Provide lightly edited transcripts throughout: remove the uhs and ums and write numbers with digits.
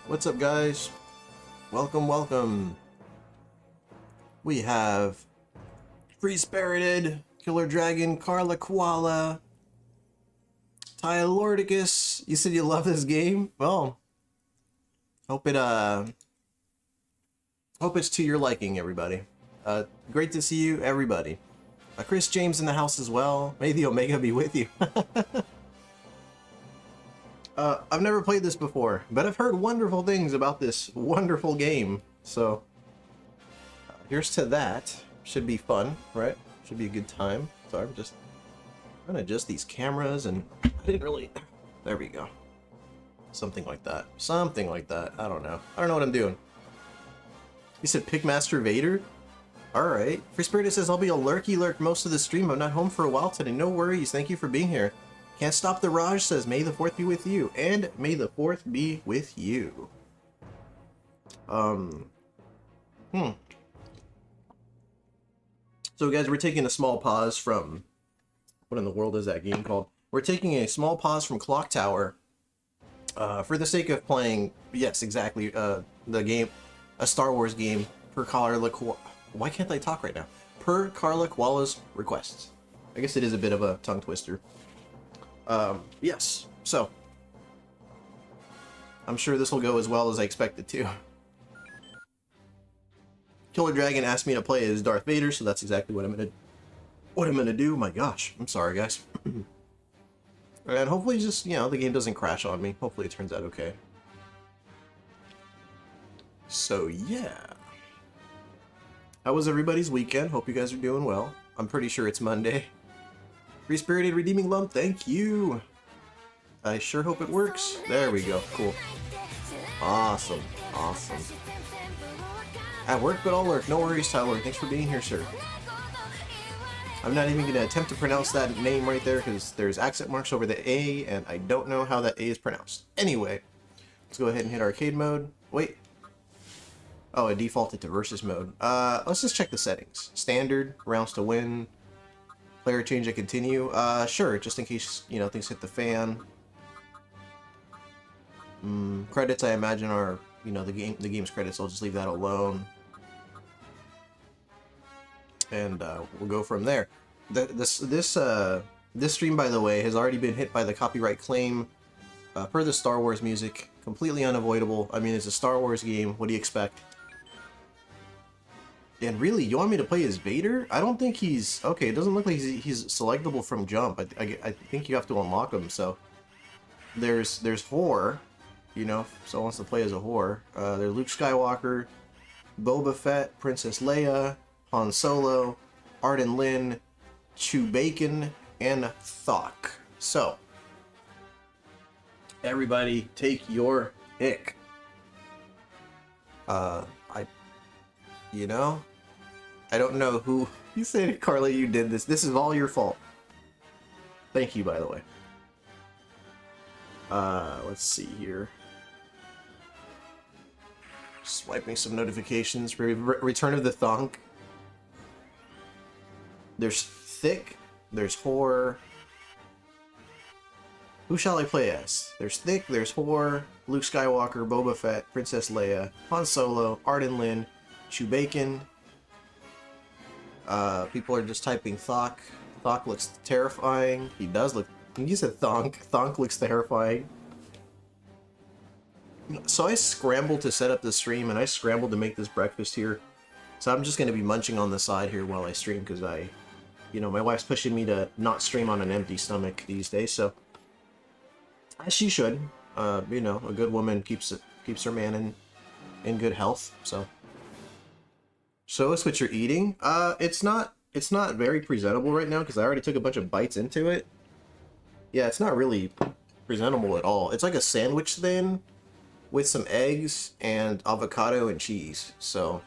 What's up, guys? Welcome. We have Free Spirited, Killer Dragon, Carla Koala, Tylordicus. You said you love this game? Well, hope it's to your liking, everybody. Great to see you, everybody. Chris James in the house as well. May the Omega be with you. I've never played this before, but I've heard wonderful things about this wonderful game. So, here's to that. Should be fun, right? Should be a good time. So I'm just trying to adjust these cameras, and I didn't really... There we go. Something like that. Something like that. I don't know. I don't know what I'm doing. You said Pigmaster Vader? Alright. Free Spirit says, I'll be a lurky lurk most of the stream. I'm not home for a while today. No worries. Thank you for being here. Can't Stop the Raj says, May the 4th be with you. And may the 4th be with you. So guys, we're taking a small pause from... What in the world is that game called? We're taking a small pause from Clock Tower. For the sake of playing, yes, exactly, the game, a Star Wars game, per Carla Koala... Why can't I talk right now? Per Carla Koala's requests. I guess it is a bit of a tongue twister. Yes, so I'm sure this will go as well as I expect it to. Killer Dragon asked me to play as Darth Vader, so that's exactly what I'm gonna do. My gosh, I'm sorry, guys. And hopefully, just, you know, the game doesn't crash on me. Hopefully, it turns out okay. So yeah, how was everybody's weekend? Hope you guys are doing well. I'm pretty sure it's Monday. Free Spirited Redeeming Lump, thank you. I sure hope it works. There we go, cool. Awesome. At work, but I'll lurk. No worries, Tyler. Thanks for being here, sir. I'm not even going to attempt to pronounce that name right there because there's accent marks over the A, and I don't know how that A is pronounced. Anyway, let's go ahead and hit arcade mode. Wait. Oh, it defaulted to versus mode. Let's just check the settings. Standard, rounds to win. Player change and continue. Sure, just in case, you know, things hit the fan. Credits, I imagine, are, you know, the game's credits. I'll just leave that alone. And we'll go from there. This stream, by the way, has already been hit by the copyright claim per the Star Wars music. Completely unavoidable. I mean, it's a Star Wars game. What do you expect? And really, you want me to play as Vader? I don't think he's... Okay, it doesn't look like he's selectable from jump. I think you have to unlock him, so... There's whore, you know, if someone wants to play as a whore. There's Luke Skywalker, Boba Fett, Princess Leia, Han Solo, Arden Lin, Chew Bacon, and Thok. So, Everybody, take your pick. I don't know who... You said, Carly, you did this. This is all your fault. Thank you, by the way. Let's see here. Swiping some notifications. Return of the Thonk. There's Thick. There's Horror. Who shall I play as? There's Thick, there's Horror, Luke Skywalker, Boba Fett, Princess Leia, Han Solo, Arden Lin, Chewbacca. People are just typing Thok. Thok looks terrifying. He does look... You said Thonk. Thonk looks terrifying. So I scrambled to set up the stream, and I scrambled to make this breakfast here. So I'm just going to be munching on the side here while I stream, because my wife's pushing me to not stream on an empty stomach these days, so... As she should. A good woman keeps her man in good health, so... Show us what you're eating. It's not very presentable right now, because I already took a bunch of bites into it. Yeah, it's not really presentable at all. It's like a sandwich thin, with some eggs and avocado and cheese, so...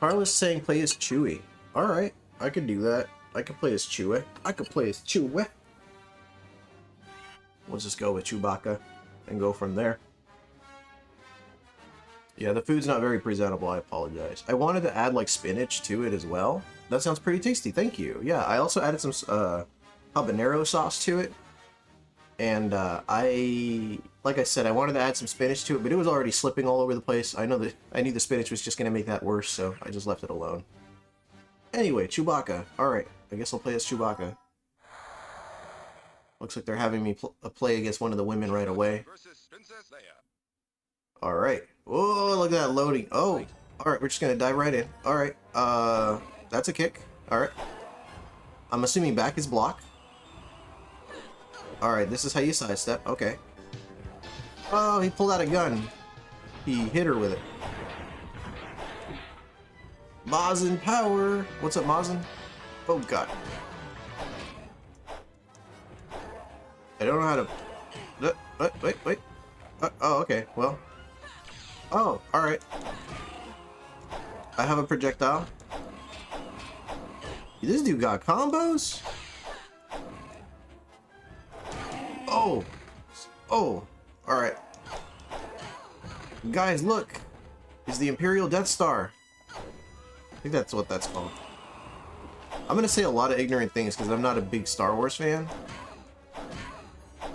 Carla's saying play as Chewy. Alright, I could do that. I could play as Chewy. We'll just go with Chewbacca and go from there. Yeah, the food's not very presentable, I apologize. I wanted to add like spinach to it as well. That sounds pretty tasty, thank you. Yeah, I also added some habanero sauce to it. And like I said, I wanted to add some spinach to it, but it was already slipping all over the place. I knew the spinach was just going to make that worse, so I just left it alone. Anyway, Chewbacca. Alright, I guess I'll play as Chewbacca. Looks like they're having me play against one of the women right away. Alright. Oh, look at that loading. Oh, alright, we're just going to dive right in. Alright, that's a kick. Alright. I'm assuming back is block. Alright, this is how you sidestep. Okay. Oh, he pulled out a gun. He hit her with it. Mazin power. What's up, Mazin? Oh, God. I don't know how to... Wait. Oh, okay. Well. Oh, alright. I have a projectile. This dude got combos? Oh. Oh. Alright. Guys, look. It's the Imperial Death Star. I think that's what that's called. I'm gonna say a lot of ignorant things because I'm not a big Star Wars fan.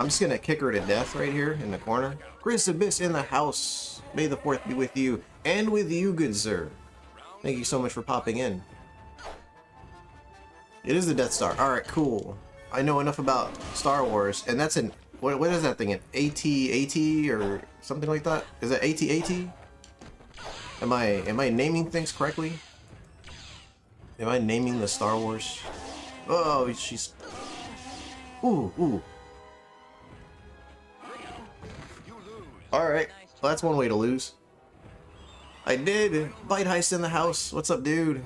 I'm just gonna kick her to death right here in the corner. Chris Abyss in the house. May the 4th be with you. And with you, good sir. Thank you so much for popping in. It is the Death Star. Alright, cool. I know enough about Star Wars. And that's an... What is that thing? An AT-AT or something like that? Is that AT-AT? Am I naming things correctly? Am I naming the Star Wars? Oh, she's... Ooh. Alright, well, that's one way to lose. I did! Bite Heist in the house. What's up, dude?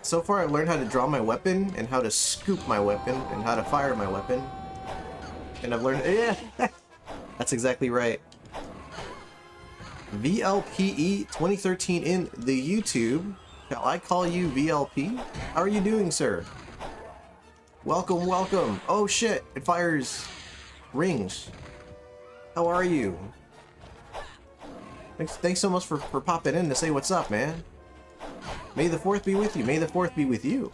So far, I've learned how to draw my weapon, and how to scoop my weapon, and how to fire my weapon. And I've learned... Yeah! That's exactly right. VLPE 2013 in the YouTube. Shall I call you VLP? How are you doing, sir? Welcome, welcome. Oh, shit. It fires rings. How are you? Thanks so much for popping in to say what's up, man. May the 4th be with you. May the 4th be with you.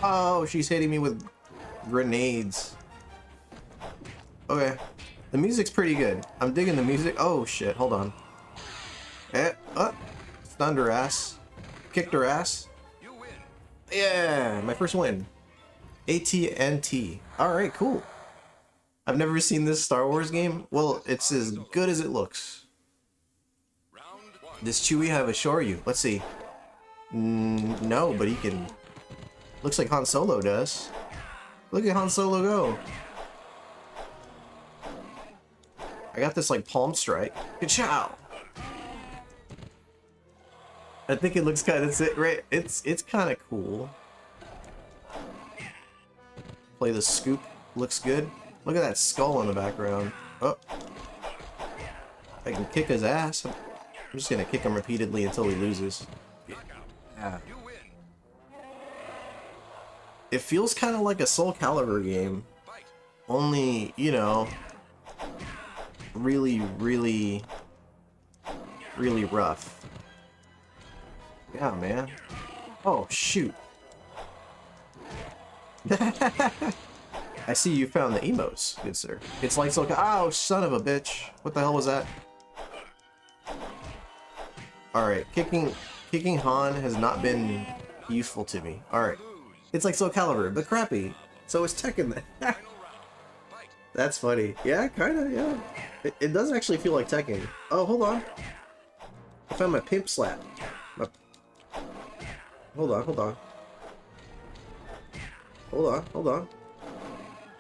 Oh, she's hitting me with grenades. Okay. The music's pretty good. I'm digging the music. Oh, shit. Hold on. Stunned her ass. Kicked her ass. Yeah, my first win. AT&T. Alright, cool. I've never seen this Star Wars game. Well, it's as good as it looks. Does Chewie have a Shoryu? Let's see. No, but he can... Looks like Han Solo does. Look at Han Solo go. I got this like palm strike. Ka-chow! I think it looks kind of sick, right? It's kind of cool. Play the scoop. Looks good. Look at that skull in the background. Oh. I can kick his ass. I'm just gonna kick him repeatedly until he loses. Yeah. It feels kind of like a Soul Calibur game. Only, you know, really rough. Yeah, man. Oh, shoot. I see you found the emotes, good sir. It's like Soul Calibur. Oh, son of a bitch. What the hell was that? Alright, kicking Han has not been useful to me. Alright. It's like Soul Calibur, but crappy. So it's Tekken then. That's funny. Yeah, kinda, yeah. It does actually feel like Tekken. Oh, hold on. I found my pimp slap. Hold on. Hold on.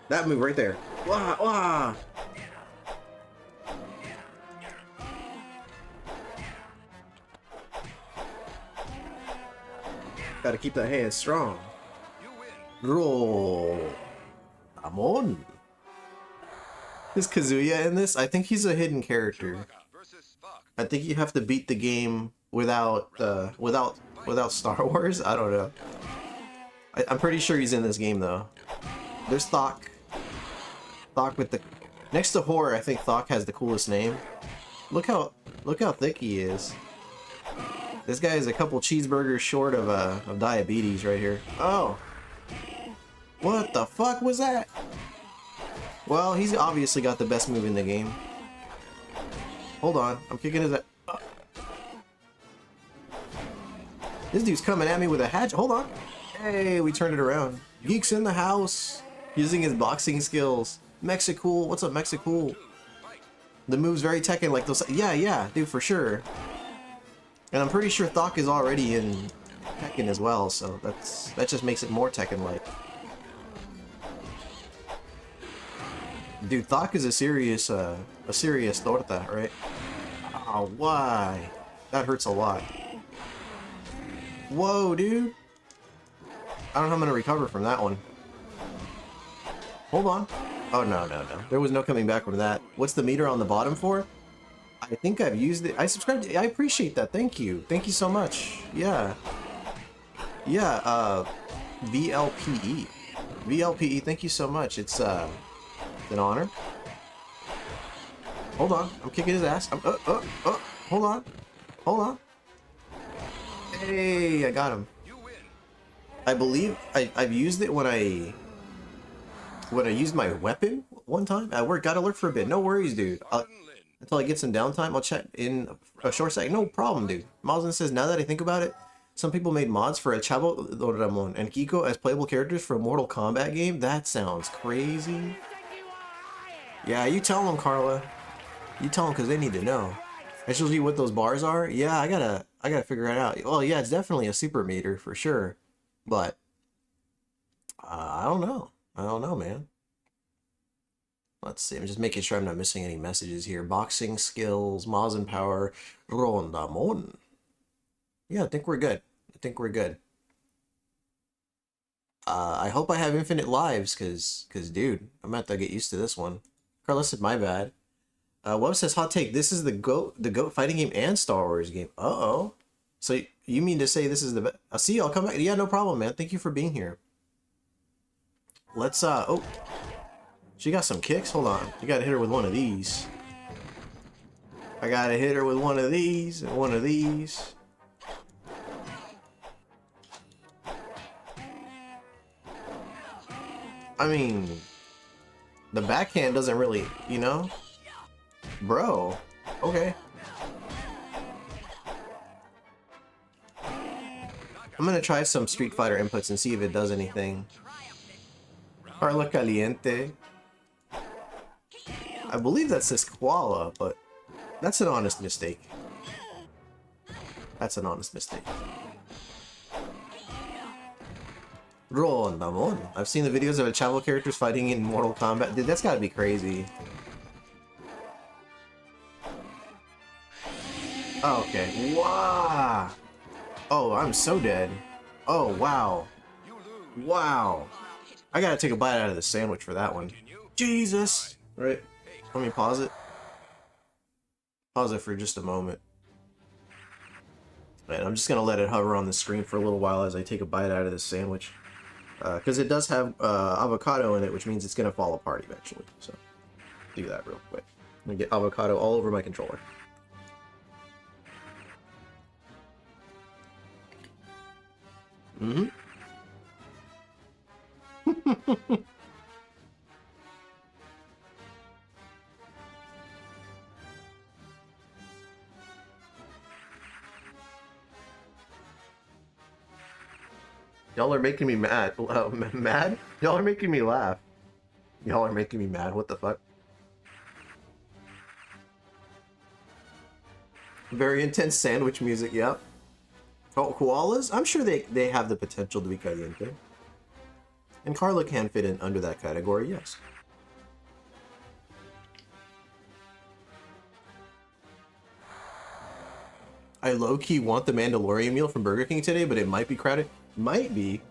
That move right there. Wah, wah. Gotta keep that hand strong. Roll. I'm on. Is Kazuya in this? I think he's a hidden character. I think you have to beat the game without Star Wars. I don't know. I'm pretty sure he's in this game though. There's Thok. Thok with the next to Horror. I think Thok has the coolest name. Look how thick he is. This guy is a couple cheeseburgers short of diabetes right here. Oh. What the fuck was that? Well, he's obviously got the best move in the game. Hold on, I'm kicking his ass. This dude's coming at me with a hatchet. Hold on. Hey, we turned it around. Geek's in the house. Using his boxing skills. Mexicool. What's up, Mexicool? The move's very Tekken like those. Yeah, dude, for sure. And I'm pretty sure Thok is already in Tekken as well, so that just makes it more Tekken-like. Dude, Thok is a serious torta, right? Oh, why? That hurts a lot. Whoa, dude. I don't know how I'm gonna recover from that one. Hold on. Oh, no. There was no coming back from that. What's the meter on the bottom for? I think I've used it. I subscribed. I appreciate that. Thank you. Thank you so much. Yeah. Yeah, VLPE. VLPE, thank you so much. It's an honor. Hold on. I'm kicking his ass. Hold on. Hey, I got him. I believe I've used it when I used my weapon one time at work. Gotta lurk for a bit. No worries, dude. Until I get some downtime, I'll chat in a short second. No problem, dude. Malzin says, now that I think about it, some people made mods for a Chavo Doramon and Kiko as playable characters for a Mortal Kombat game. That sounds crazy. Yeah, you tell them, Carla. You tell them because they need to know. That shows you what those bars are. Yeah, I gotta figure it out. Well, yeah, it's definitely a super meter for sure, but I don't know, man. Let's see. I'm just making sure I'm not missing any messages here. Boxing skills, Mazin power, Rondamon. Yeah, I think we're good. I hope I have infinite lives, cause dude, I'm gonna have to get used to this one. Carlos said my bad. Web says hot take. This is the goat fighting game and Star Wars game. Uh-oh. So you mean to say this is the best? See, I'll come back. Yeah, no problem, man. Thank you for being here. Let's oh. She got some kicks? Hold on. You gotta hit her with one of these. I gotta hit her with one of these and one of these. I mean, the backhand doesn't really, you know? Bro. Okay. I'm gonna try some Street Fighter inputs and see if it does anything. Carla Caliente. I believe that says koala, but that's an honest mistake. I've seen the videos of Chavo characters fighting in Mortal Kombat. Dude, that's gotta be crazy. Oh, okay. Wow. Oh, I'm so dead. Oh, wow. Wow. I gotta take a bite out of the sandwich for that one. Jesus! Right. Let me pause it. Pause it for just a moment. And I'm just gonna let it hover on the screen for a little while as I take a bite out of this sandwich. Because it does have avocado in it, which means it's gonna fall apart eventually. So, do that real quick. I'm gonna get avocado all over my controller. Mm-hmm. Y'all are making me mad. Mad? Y'all are making me laugh. Y'all are making me mad. What the fuck? Very intense sandwich music, yep. Oh, koalas? I'm sure they have the potential to be caliente. And Carla can fit in under that category, yes. I low-key want the Mandalorian meal from Burger King today, but it might be crowded. Might be.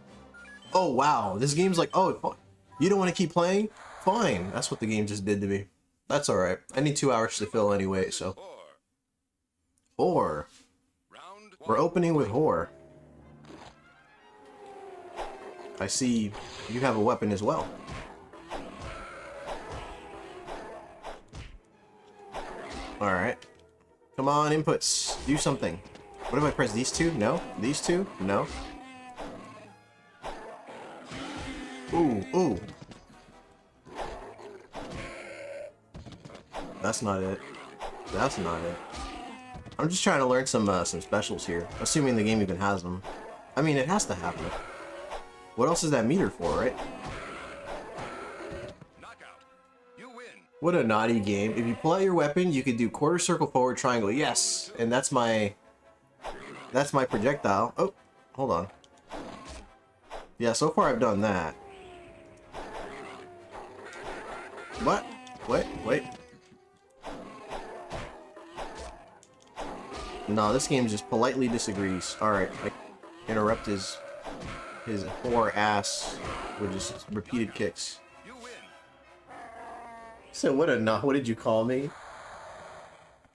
Oh, wow. This game's like, oh, you don't want to keep playing? Fine. That's what the game just did to me. That's alright. I need 2 hours to fill anyway, so. Whore. We're opening with whore. I see you have a weapon as well. Alright. Come on, inputs. Do something. What if I press these two? No? These two? No? Ooh, ooh. That's not it. That's not it. I'm just trying to learn some specials here, assuming the game even has them. I mean, it has to have them. What else is that meter for, right? What a naughty game. If you pull out your weapon, you could do quarter circle, forward, triangle. Yes! And that's my projectile. Oh, hold on. Yeah, so far I've done that. What? Wait. No, this game just politely disagrees. Alright, I interrupt his poor ass with just repeated kicks. So what did you call me?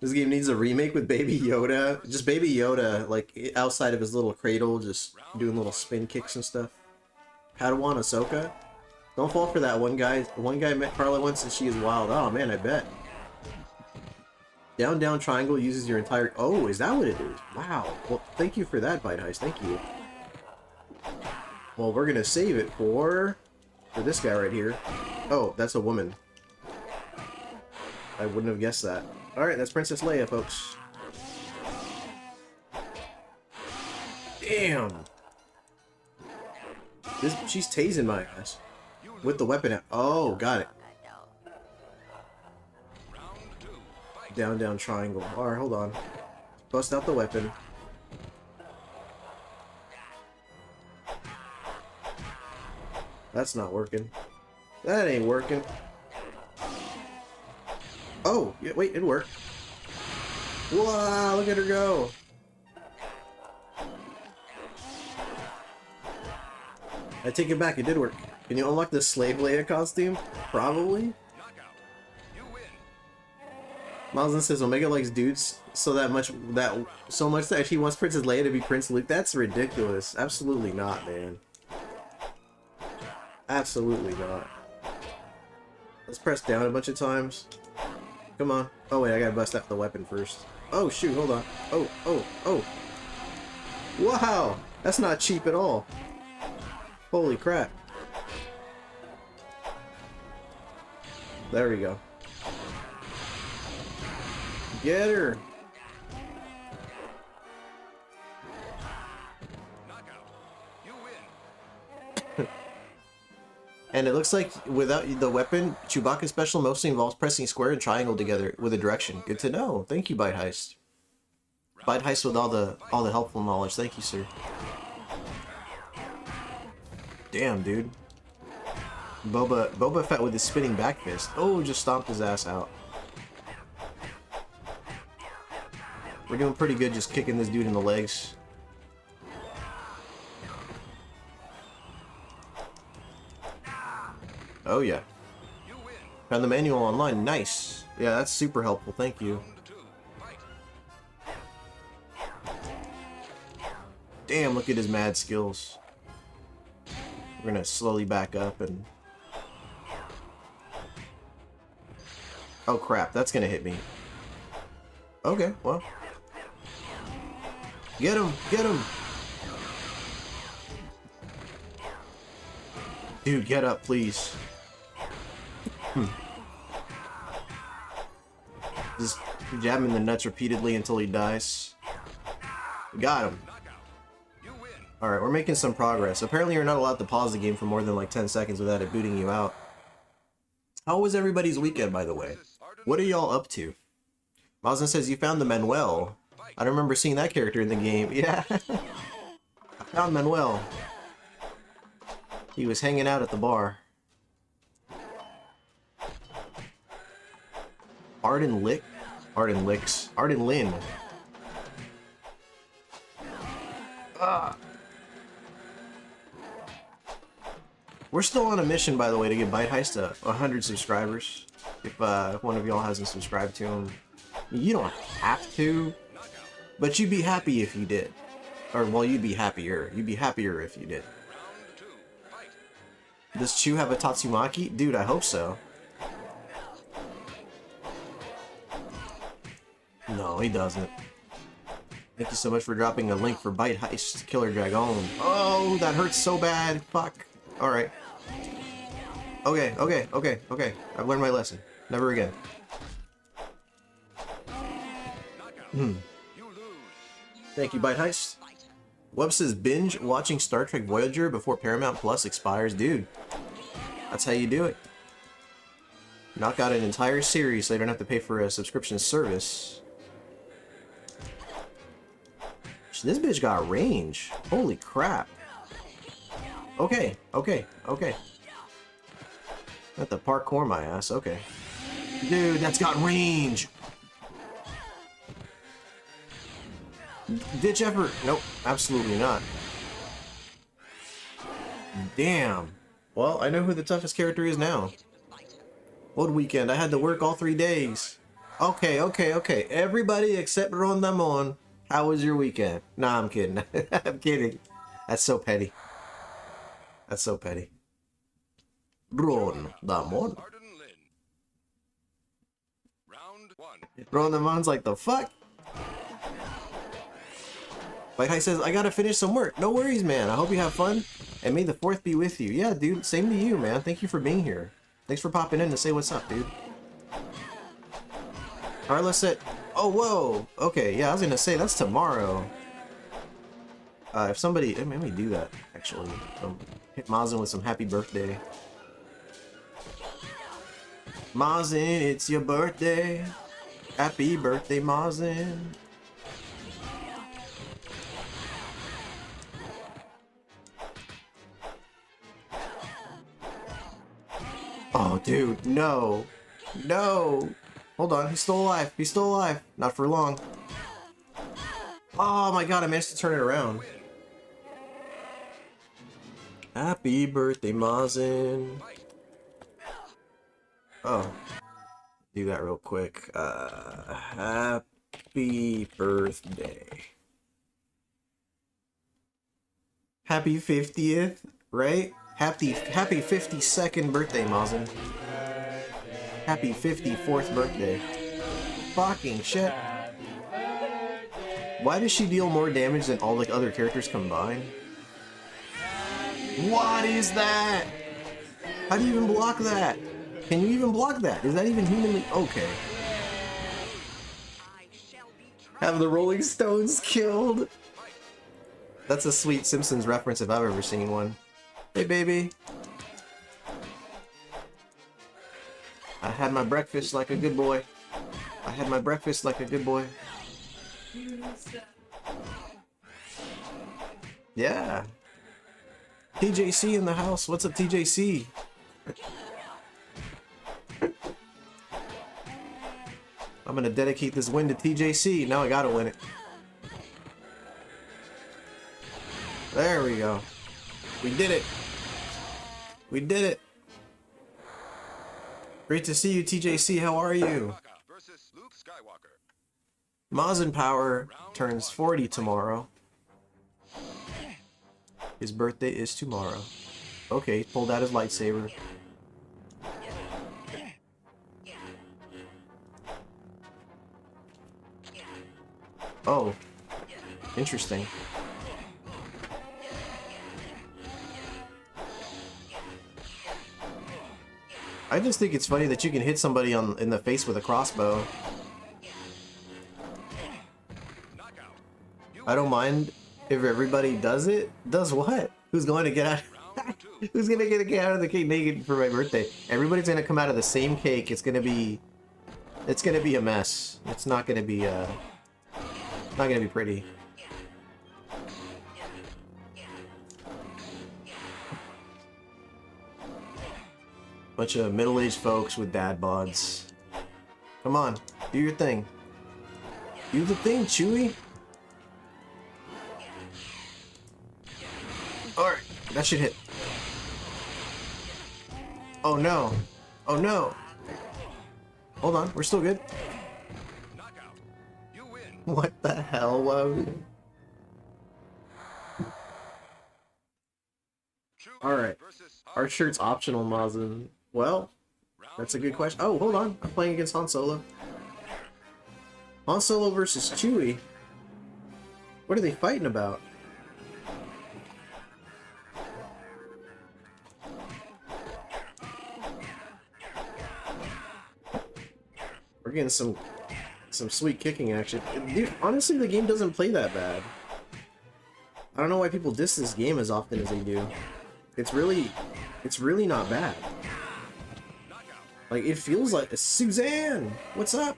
This game needs a remake with Baby Yoda. Just Baby Yoda, like, outside of his little cradle, just doing little spin kicks and stuff. Padawan Ahsoka? Don't fall for that one guy. One guy met Carla once and she is wild. Oh man, I bet. Down, down, triangle uses your entire... Oh, is that what it is? Wow. Well, thank you for that, Bite Heist. Thank you. Well, we're gonna save it for this guy right here. Oh, that's a woman. I wouldn't have guessed that. Alright, that's Princess Leia, folks. Damn! She's tasing my ass. With the weapon out. Oh, got it. Down, down, triangle. Alright, hold on. Bust out the weapon. That's not working. That ain't working. Oh, yeah, wait, it worked. Wow, look at her go. I take it back, it did work. Can you unlock the Slave Leia costume? Probably. Miles says Omega likes dudes so much that she wants Princess Leia to be Prince Luke. That's ridiculous. Absolutely not, man. Absolutely not. Let's press down a bunch of times. Come on. Oh wait, I gotta bust out the weapon first. Oh shoot, hold on. Oh. Wow! That's not cheap at all. Holy crap. There we go. Get her! And it looks like without the weapon, Chewbacca's special mostly involves pressing square and triangle together with a direction. Good to know. Thank you, Bite Heist. Bite Heist with all the helpful knowledge. Thank you, sir. Damn, dude. Boba Fett with his spinning back fist. Oh, just stomped his ass out. We're doing pretty good just kicking this dude in the legs. Oh yeah. Found the manual online. Nice. Yeah, that's super helpful. Thank you. Damn, look at his mad skills. We're gonna slowly back up and... Oh crap, that's gonna hit me. Okay, well. Get him! Get him! Dude, get up, please. Just jab him in the nuts repeatedly until he dies. Got him. Alright, we're making some progress. Apparently you're not allowed to pause the game for more than like 10 seconds without it booting you out. How was everybody's weekend, by the way? What are y'all up to? Mazin says you found the Manuel. I don't remember seeing that character in the game. Yeah. I found Manuel. He was hanging out at the bar. Arden Lick? Arden Licks. Arden Lin. We're still on a mission, by the way, to get Bite Heist to 100 subscribers. If one of y'all hasn't subscribed to him. You don't have to, but you'd be happy if you did. Or, well, you'd be happier. You'd be happier if you did. Does Chew have a Tatsumaki? Dude, I hope so. No, he doesn't. Thank you so much for dropping a link for Bite Heist Killer Dragon. Oh, that hurts so bad. Fuck. Alright. Okay. I've learned my lesson. Never again. Thank you, Bite Heist. Web says binge watching Star Trek Voyager before Paramount Plus expires. Dude, that's how you do it. Knock out an entire series so you don't have to pay for a subscription service. This bitch got range. Holy crap. Okay. At the parkour my ass. Okay. Dude, that's got range. Ditch effort. Nope, absolutely not. Damn. Well, I know who the toughest character is now. What weekend? I had to work all 3 days. Okay. Everybody except Rondamon. How was your weekend? Nah, I'm kidding. I'm kidding. That's so petty. That's so petty. Rondamon. Rondamon's like, the fuck? Like I says, I gotta finish some work. No worries, man. I hope you have fun. And may the 4th be with you. Yeah, dude. Same to you, man. Thank you for being here. Thanks for popping in to say what's up, dude. Careless said... Oh, whoa. Okay, yeah, I was gonna say, that's tomorrow. If somebody... Let me do that, actually. Hit Mazin with some happy birthday. Mazin, it's your birthday. Happy birthday, Mazin. Oh, dude, no. No. Hold on, he's still alive. He's still alive. Not for long. Oh my god, I managed to turn it around. Happy birthday, Mazin. Oh. Do that real quick. Happy birthday. Happy 50th, right? Happy 52nd birthday, Mazin. Happy 54th birthday. Fucking shit. Why does she deal more damage than all the other characters combined? What is that? How do you even block that? Can you even block that? Is that even humanly... Okay. Have the Rolling Stones killed? That's a sweet Simpsons reference if I've ever seen one. Hey, baby. I had my breakfast like a good boy. I had my breakfast like a good boy. Yeah. TJC in the house. What's up, TJC? I'm gonna dedicate this win to TJC. Now I gotta win it. There we go. We did it. We did it. Great to see you, TJC. How are you? Mazin Power turns 40 tomorrow. His birthday is tomorrow. Okay, pulled out his lightsaber. Oh, interesting. I just think it's funny that you can hit somebody in the face with a crossbow. I don't mind if everybody does it. Does what? Who's going to get out? Who's gonna get out of the cake naked for my birthday? Everybody's gonna come out of the same cake. It's gonna be a mess. It's not gonna be pretty. Bunch of middle-aged folks with dad bods. Come on, do your thing. Do the thing, Chewie. Alright, that should hit. Oh no. Oh no. Hold on, we're still good. What the hell, Woj? Alright. Our shirt's optional, Mazin. Well, that's a good question. Oh, hold on. I'm playing against Han Solo. Han Solo versus Chewie. What are they fighting about? We're getting some sweet kicking action. Dude, honestly, the game doesn't play that bad. I don't know why people diss this game as often as they do. It's really not bad. Like, it feels like... Suzanne! What's up?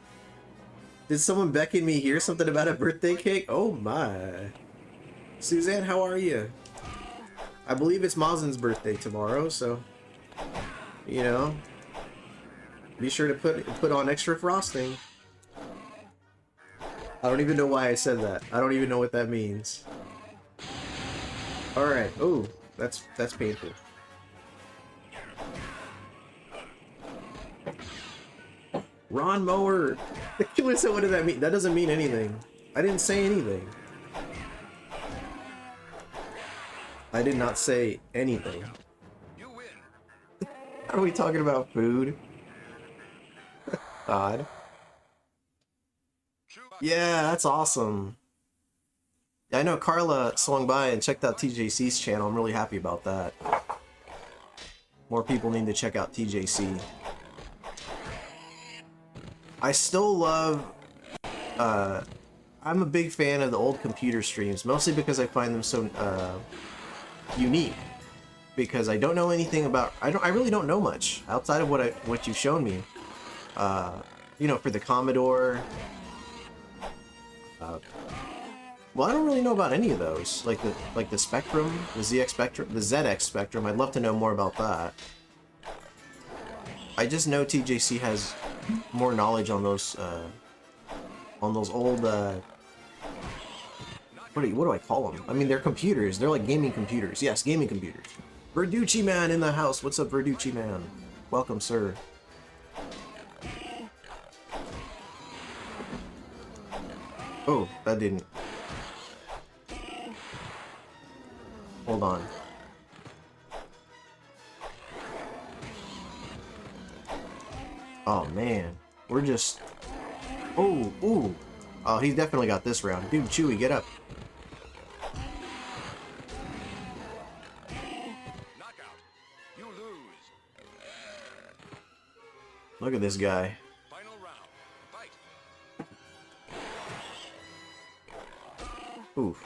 Did someone beckon me hear something about a birthday cake? Oh my. Suzanne, how are you? I believe it's Mazin's birthday tomorrow, so... You know... Be sure to put on extra frosting. I don't even know why I said that. I don't even know what that means. Alright. Oh, that's painful. Ron Mower! Listen, what did that mean? That doesn't mean anything. I didn't say anything. I did not say anything. Are we talking about food? God. Yeah, that's awesome. Yeah, I know Carla swung by and checked out TJC's channel. I'm really happy about that. More people need to check out TJC. I still love... I'm a big fan of the old computer streams, mostly because I find them so unique. Because I don't know anything about... I really don't know much outside of what you've shown me. You know, for the Commodore. Well, I don't really know about any of those. Like the Spectrum, the ZX Spectrum, the ZX Spectrum. I'd love to know more about that. I just know TJC has more knowledge on those old. What do I call them? I mean, they're computers. They're like gaming computers. Yes, gaming computers. Verducci Man in the house. What's up, Verducci Man? Welcome, sir. Oh, that didn't. Hold on. Oh man, we're just... Oh, ooh. Oh, he's definitely got this round. Dude, Chewie, get up. You lose. Look at this guy. Final round. Fight. Oof.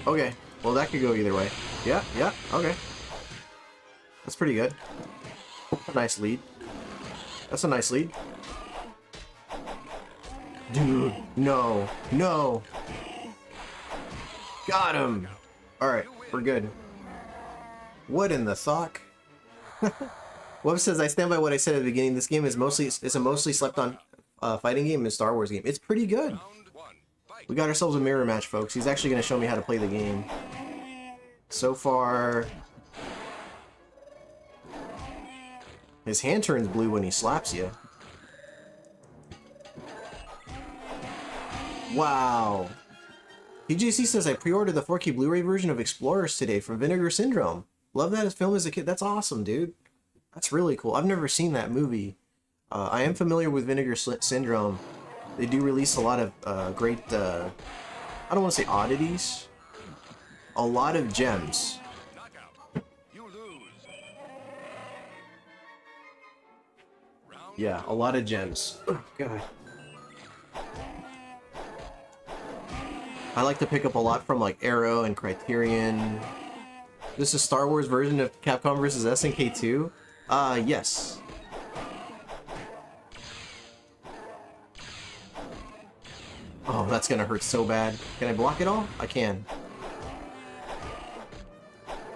Okay, well that could go either way. Yeah, okay. That's pretty good. A nice lead. That's a nice lead. Dude, no, no. Got him. Alright, we're good. What in the thock? Wub says, I stand by what I said at the beginning. This game is a mostly slept on fighting game and Star Wars game. It's pretty good. We got ourselves a mirror match, folks. He's actually going to show me how to play the game. So far, His hand turns blue when he slaps you. Wow. PJC says, I pre-ordered the 4K Blu-ray version of Explorers today from Vinegar Syndrome. Love that film as a kid. That's awesome, dude. That's really cool. I've never seen that movie. I am familiar with Vinegar Syndrome. They do release a lot of great, I don't want to say oddities. A lot of gems. You lose. Yeah, a lot of gems. Oh, God. I like to pick up a lot from like Arrow and Criterion. This is Star Wars version of Capcom vs. SNK 2? Yes. Oh, that's gonna hurt so bad. Can I block it all? I can.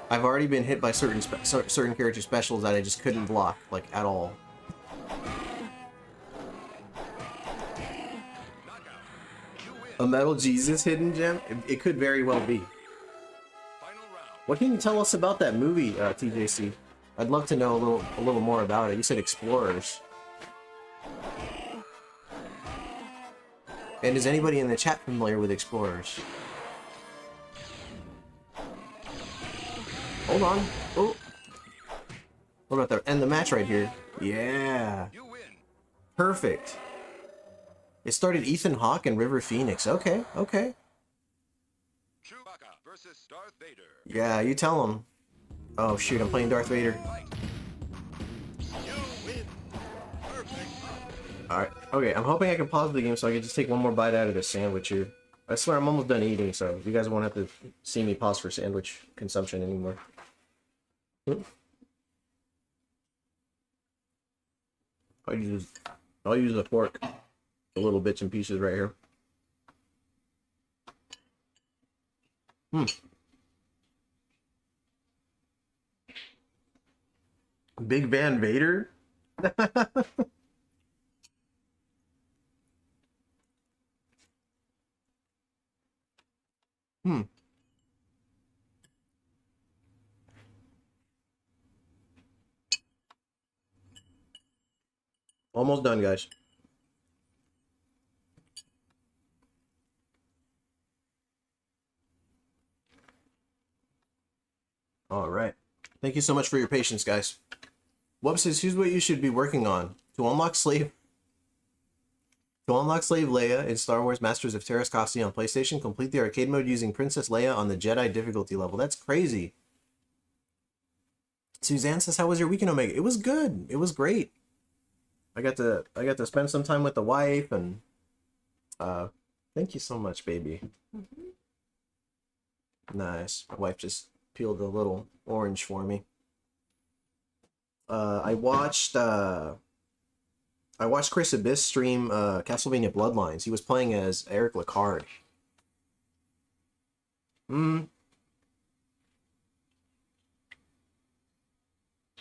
I've already been hit by certain character specials that I just couldn't block, like, at all. A Metal Jesus hidden gem? It could very well be. What can you tell us about that movie, TJC? I'd love to know a little more about it. You said Explorers. And is anybody in the chat familiar with Explorers? Hold on. Oh. What about the end the match right here? Yeah. You win. Perfect. It started Ethan Hawke and River Phoenix. Okay, okay. Chewbacca versus Darth Vader. Yeah, you tell him. Oh shoot, I'm playing Darth Vader. You win. Perfect. Alright, okay, I'm hoping I can pause the game so I can just take one more bite out of this sandwich here. I swear I'm almost done eating, so you guys won't have to see me pause for sandwich consumption anymore. I'll use a fork. The little bits and pieces right here. Big Van Vader? Almost done, guys. All right. Thank you so much for your patience, guys. Whoops says, here's what you should be working on. To unlock Slave Leia in Star Wars Masters of Teräs Käsi on PlayStation, complete the arcade mode using Princess Leia on the Jedi difficulty level. That's crazy. Suzanne says, how was your weekend, Omega? It was good. It was great. I got to spend some time with the wife, and thank you so much, baby. Nice. My wife just peeled a little orange for me. I watched Chris Abyss stream Castlevania Bloodlines. He was playing as Eric Lecard.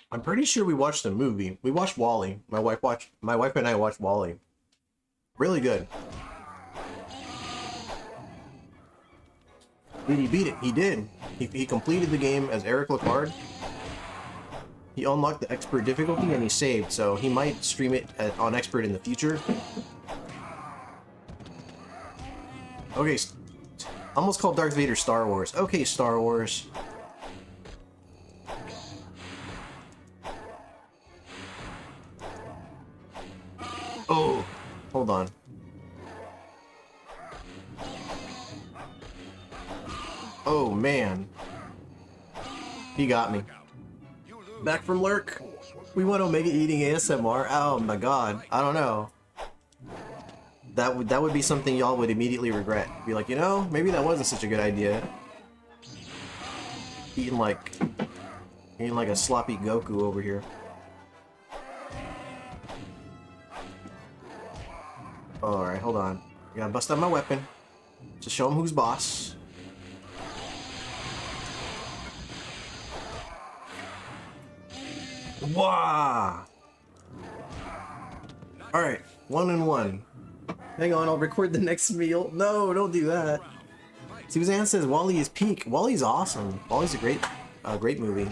I'm pretty sure we watched the movie. We watched Wall-E. My wife and I watched Wall-E. Really good. Did he beat it? He did. He completed the game as Eric Lecard. He unlocked the expert difficulty and he saved, so he might stream it on expert in the future. Okay, almost called Darth Vader Star Wars. Okay, Star Wars. Oh, hold on. Oh, man. He got me. Back from lurk. We want Omega eating ASMR. Oh my god. I don't know. That would be something y'all would immediately regret. Be like, you know, maybe that wasn't such a good idea. Eating like a sloppy Goku over here. Alright, hold on. I gotta bust out my weapon to show him who's boss. Wow! Alright, 1-1. Hang on, I'll record the next meal. No, don't do that. Suzanne says Wall-E is peak. Wall-E's awesome. Wall-E's a great movie.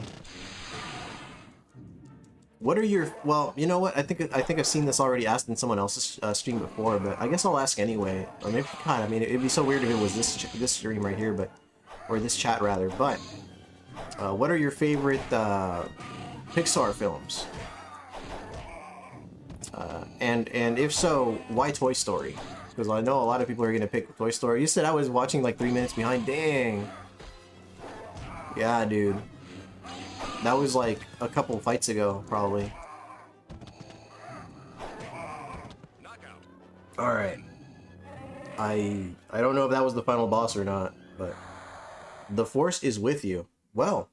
What are your... Well, you know what? I think I've seen this already asked in someone else's stream before, but I guess I'll ask anyway. Or maybe, God, I mean, it'd be so weird if it was this stream right here, but... Or this chat, rather. But, what are your favorite Pixar films? And if so, why Toy Story? Because I know a lot of people are going to pick Toy Story. You said I was watching like 3 minutes behind. Dang. Yeah, dude. That was like a couple fights ago, probably. Alright. I don't know if that was the final boss or not, but... The Force is with you. Well.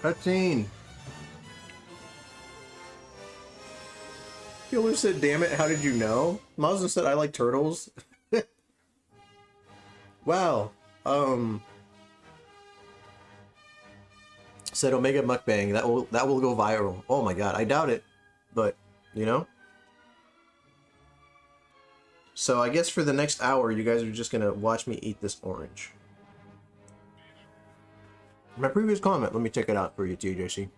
Cutscene. Killer said, damn it, how did you know? Mazda said, I like turtles. Wow. Said Omega Mukbang. That will go viral. Oh my god, I doubt it. But, you know? So I guess for the next hour, you guys are just gonna watch me eat this orange. My previous comment, let me check it out for you, TJC.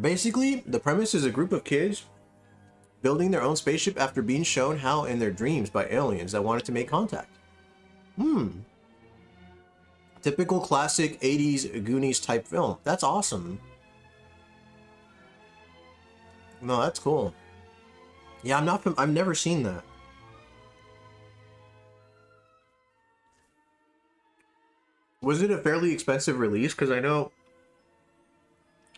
Basically, the premise is a group of kids building their own spaceship after being shown how in their dreams by aliens that wanted to make contact. Typical classic 80s Goonies type film. That's awesome. No, that's cool. Yeah, I've never seen that. Was it a fairly expensive release? Because I know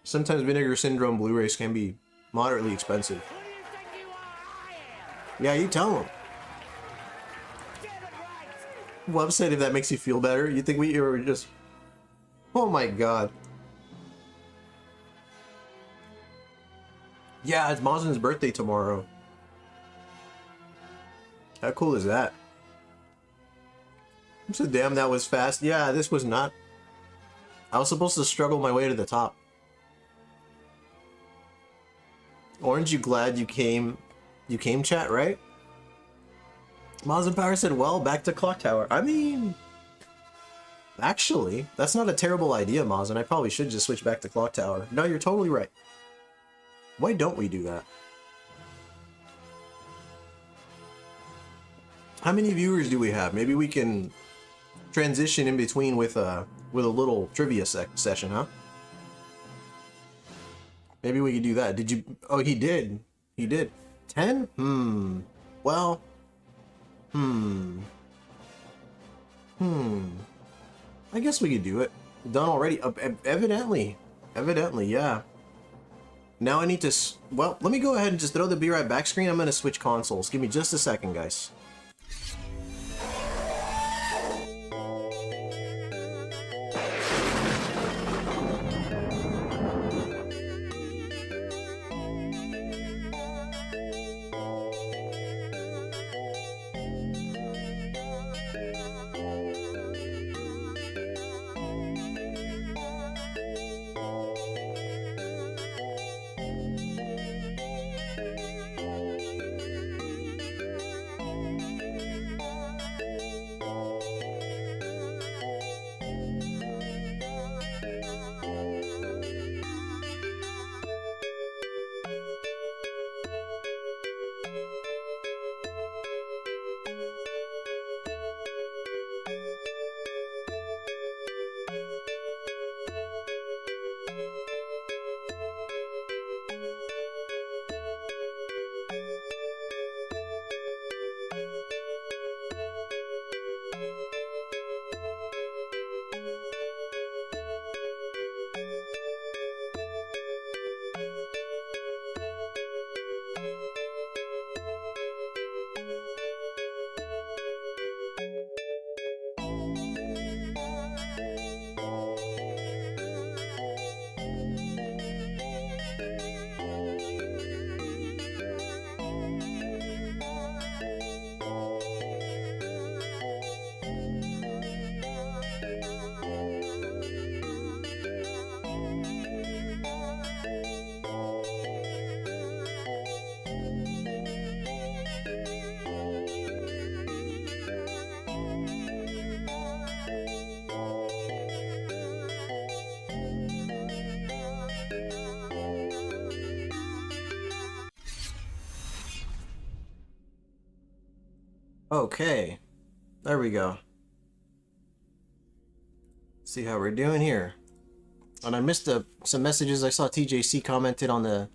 sometimes Vinegar Syndrome Blu-rays can be moderately expensive. Yeah, you tell them. Website, if that makes you feel better. You think we were just... Oh my god. Yeah, it's Mazin's birthday tomorrow. How cool is that? I'm so damn that was fast. Yeah, this was not... I was supposed to struggle my way to the top. Orange, you glad you came... You came, chat, right? Mazin Power said, well, back to Clock Tower. I mean... Actually, that's not a terrible idea, Mazin. I probably should just switch back to Clock Tower. No, you're totally right. Why don't we do that? How many viewers do we have? Maybe we can transition in between with a little trivia session, huh? Maybe we could do that. Did you... Oh, he did. He did. 10? Well... I guess we could do it. Done already. Evidently. Evidently, yeah. Now I need to... Well, let me go ahead and just throw the Be Right Back screen. I'm going to switch consoles. Give me just a second, guys. Okay, there we go. See how we're doing here. And I missed some messages. I saw TJC commented on the,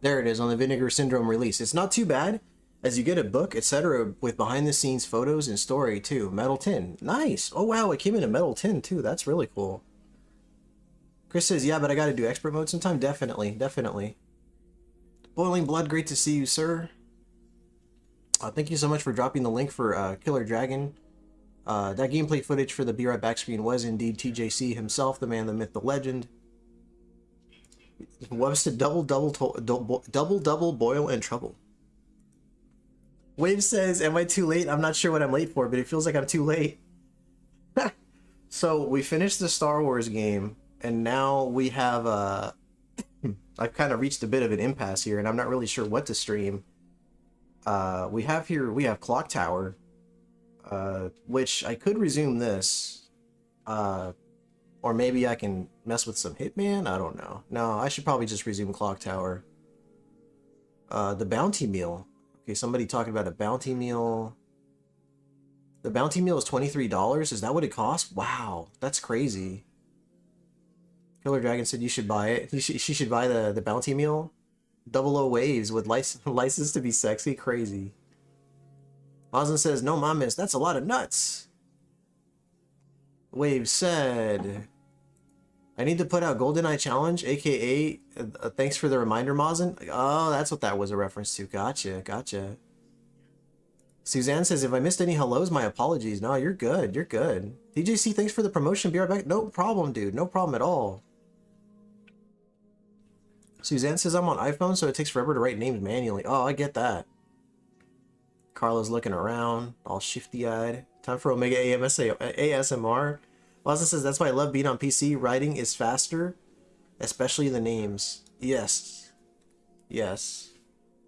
there it is, on the Vinegar Syndrome release. It's not too bad, as you get a book, etc., with behind the scenes photos and story too. Metal tin, nice. Oh wow, it came in a metal tin too. That's really cool. Chris says, yeah, but I got to do expert mode sometime. Definitely, definitely. Boiling Blood, great to see you, sir. Thank you so much for dropping the link for Killer Dragon. That gameplay footage for the Be Right Back screen was indeed TJC himself, the man, the myth, the legend. Webster double boil and trouble. Wave says, am I too late? I'm not sure what I'm late for, but it feels like I'm too late. So we finished the Star Wars game, and now we have I've kind of reached a bit of an impasse here, and I'm not really sure what to stream. We have Clock Tower, which I could resume this, or maybe I can mess with some Hitman. I don't know. No, I should probably just resume Clock Tower. The Bounty Meal. Okay, somebody talking about a Bounty Meal. The Bounty Meal is $23. Is that what it costs? Wow, that's crazy. Killer Dragon said you should buy it. She should buy the Bounty Meal. 00 waves with license to be sexy. Crazy. Ozen says, no mames, that's a lot of nuts. Wave said, I need to put out GoldenEye Challenge, aka thanks for the reminder, Mazen. Oh, that's what that was a reference to. Gotcha, gotcha. Suzanne says, if I missed any hellos, my apologies. No, you're good, you're good. DJC, thanks for the promotion. Be right back. No problem, dude. No problem at all. Suzanne says, I'm on iPhone, so it takes forever to write names manually. Oh, I get that. Carla's looking around, all shifty-eyed. Time for Omega ASMR. Lawson says, that's why I love being on PC. Writing is faster, especially the names. Yes. Yes.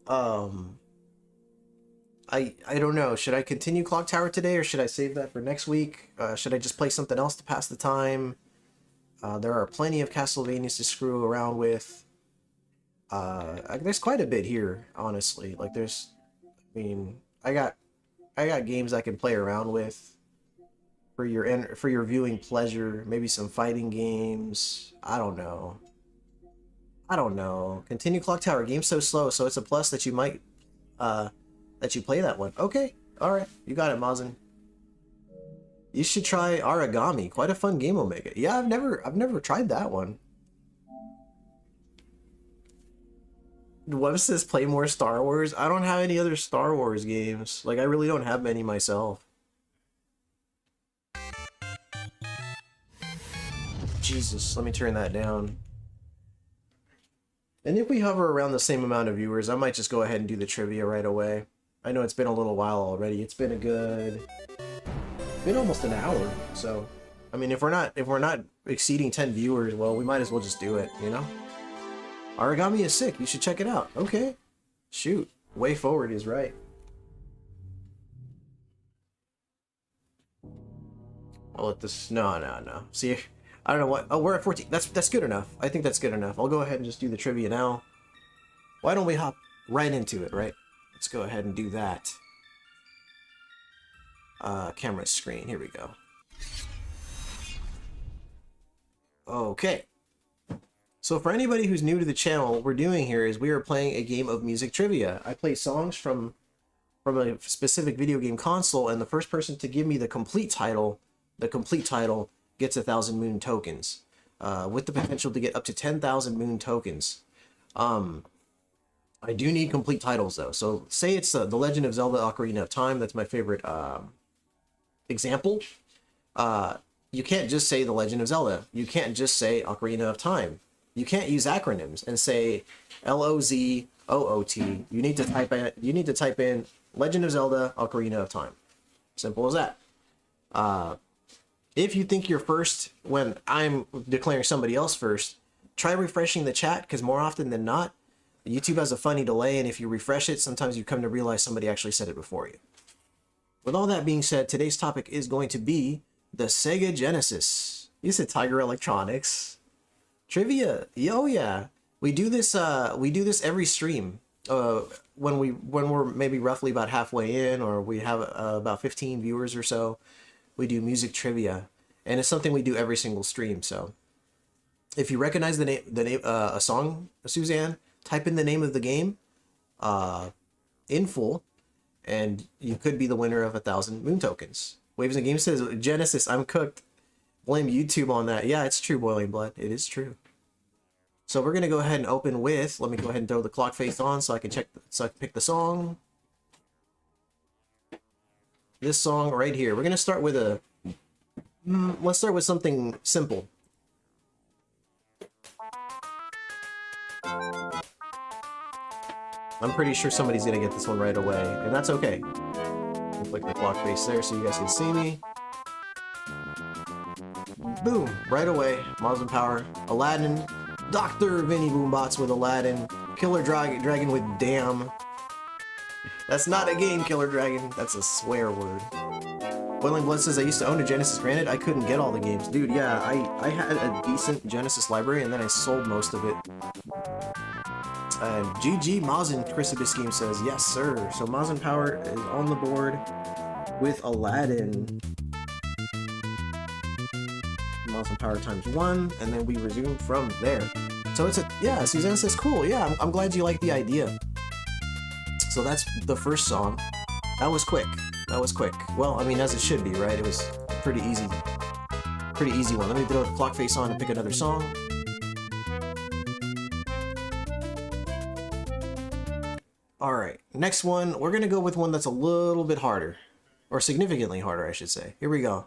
I don't know. Should I continue Clock Tower today, or should I save that for next week? Should I just play something else to pass the time? There are plenty of Castlevanias to screw around with. There's quite a bit here, honestly. Like, there's, I mean, I got games I can play around with for your viewing pleasure. Maybe some fighting games. I don't know. Continue Clock Tower. Game's so slow, so it's a plus that you might that you play that one. Okay, all right, you got it, Mazen. You should try Origami. Quite a fun game, Omega. Yeah, I've never tried that one. Web says play more Star Wars. I don't have any other Star Wars games. Like, I really don't have many myself. Jesus, let me turn that down. And if we hover around the same amount of viewers, I might just go ahead and do the trivia right away. I know it's been a little while already. It's been almost an hour. So, I mean, if we're not exceeding 10 viewers, well, we might as well just do it, you know? Origami is sick. You should check it out. Okay. Shoot. Way forward is right. I'll let this... No. See, I don't know what... Oh, we're at 14. That's good enough. I think that's good enough. I'll go ahead and just do the trivia now. Why don't we hop right into it, right? Let's go ahead and do that. Camera screen. Here we go. Okay. So for anybody who's new to the channel, what we're doing here is we are playing a game of music trivia. I play songs from a specific video game console, and the first person to give me the complete title gets 1,000 moon tokens, with the potential to get up to 10,000 moon tokens. I do need complete titles though. So say it's The Legend of Zelda: Ocarina of Time. That's my favorite example. You can't just say The Legend of Zelda. You can't just say Ocarina of Time. You can't use acronyms and say LOZOOT. You need to type in Legend of Zelda: Ocarina of Time. Simple as that. If you think you're first when I'm declaring somebody else first, try refreshing the chat, because more often than not, YouTube has a funny delay, and if you refresh it, sometimes you come to realize somebody actually said it before you. With all that being said, today's topic is going to be the Sega Genesis. You said Tiger Electronics. Trivia. Oh yeah. We do this every stream. when we're maybe roughly about halfway in, or we have about 15 viewers or so, we do music trivia, and it's something we do every single stream. So if you recognize the name a song, Suzanne, type in the name of the game in full, and you could be the winner of 1,000 moon tokens. Waves and Game says, Genesis, I'm cooked. Blame YouTube on that. Yeah, it's true, Boiling Blood. It is true. So we're gonna go ahead and open with. Let me go ahead and throw the clock face on so I can check. So I can pick the song. This song right here. We're gonna start with a. Let's start with something simple. I'm pretty sure somebody's gonna get this one right away, and that's okay. Click the clock face there so you guys can see me. Boom! Right away. Muslim Power, Aladdin, Dr. Vinny Boombots with Aladdin, Killer Dragon with Damn. That's not a game, Killer Dragon. That's a swear word. Boiling Blood says, I used to own a Genesis. Granted, I couldn't get all the games. Dude, yeah, I had a decent Genesis library, and then I sold most of it. GG Mazin Chrysibus Game says, yes, sir. So Mazin Power is on the board with Aladdin. Mazin Power times 1, and then we resume from there. So it's a, yeah, Suzanne says, cool, yeah, I'm glad you like the idea. So that's the first song. That was quick. That was quick. Well, I mean, as it should be, right? It was pretty easy. Pretty easy one. Let me throw the clock face on and pick another song. Alright, next one, we're gonna go with one that's a little bit harder. Or significantly harder, I should say. Here we go.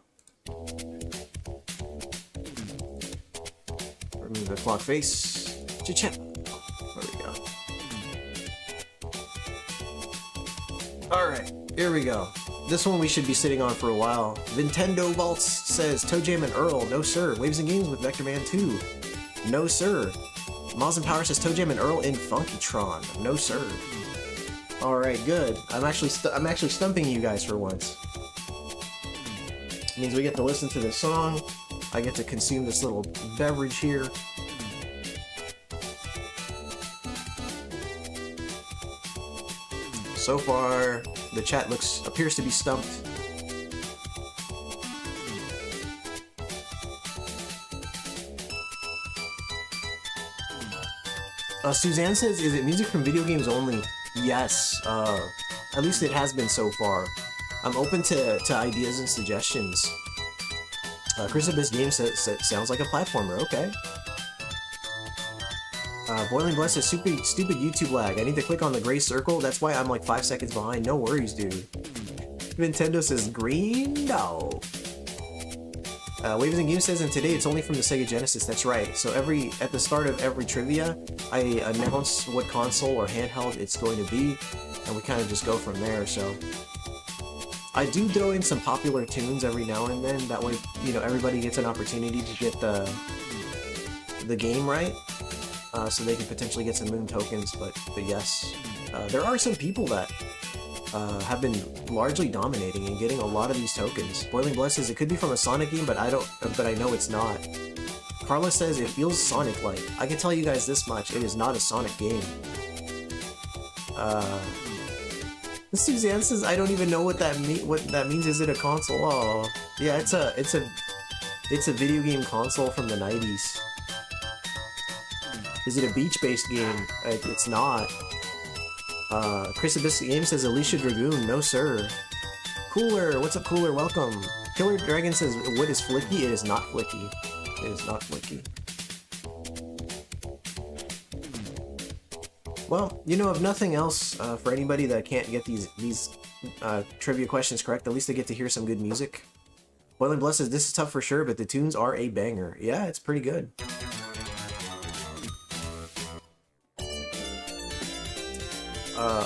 Remove the clock face. Cha-cha. There we go. Alright, here we go. This one we should be sitting on for a while. Nintendo Vaults says, Toe Jam and Earl, no sir. Waves and Games with Vector Man 2, no sir. Mazin Power says, Toe Jam and Earl in Funkytron, no sir. Alright, good. I'm actually stumping you guys for once. It means we get to listen to this song. I get to consume this little beverage here. So far, the chat appears to be stumped. Suzanne says, is it music from video games only? Yes, at least it has been so far. I'm open to ideas and suggestions. Chrysibus Game says, sounds like a platformer, okay. Boiling Blood says, stupid YouTube lag. I need to click on the gray circle, that's why I'm like 5 seconds behind. No worries, dude. Nintendo says, green? No. Waves and Games says, and today it's only from the Sega Genesis. That's right. So at the start of every trivia, I announce what console or handheld it's going to be, and we kind of just go from there. So I do throw in some popular tunes every now and then. That way, you know, everybody gets an opportunity to get the game right, so they can potentially get some moon tokens. But yes, there are some people that have been largely dominating and getting a lot of these tokens. Boiling Blood says it could be from a Sonic game, but I know it's not. Carla says it feels Sonic-like. I can tell you guys this much: it is not a Sonic game. Suzanne says I don't even know what that means. Is it a console? Oh, yeah, it's a video game console from the 90s. Is it a beach-based game? It's not. Chrysibus Game says Alicia Dragoon, no sir. Cooler, what's up Cooler, welcome. Killer Dragon says, what is flicky? It is not flicky. It is not flicky. Well, you know, if nothing else, for anybody that can't get these trivia questions correct, at least they get to hear some good music. Boiling Blood says, this is tough for sure, but the tunes are a banger. Yeah, it's pretty good.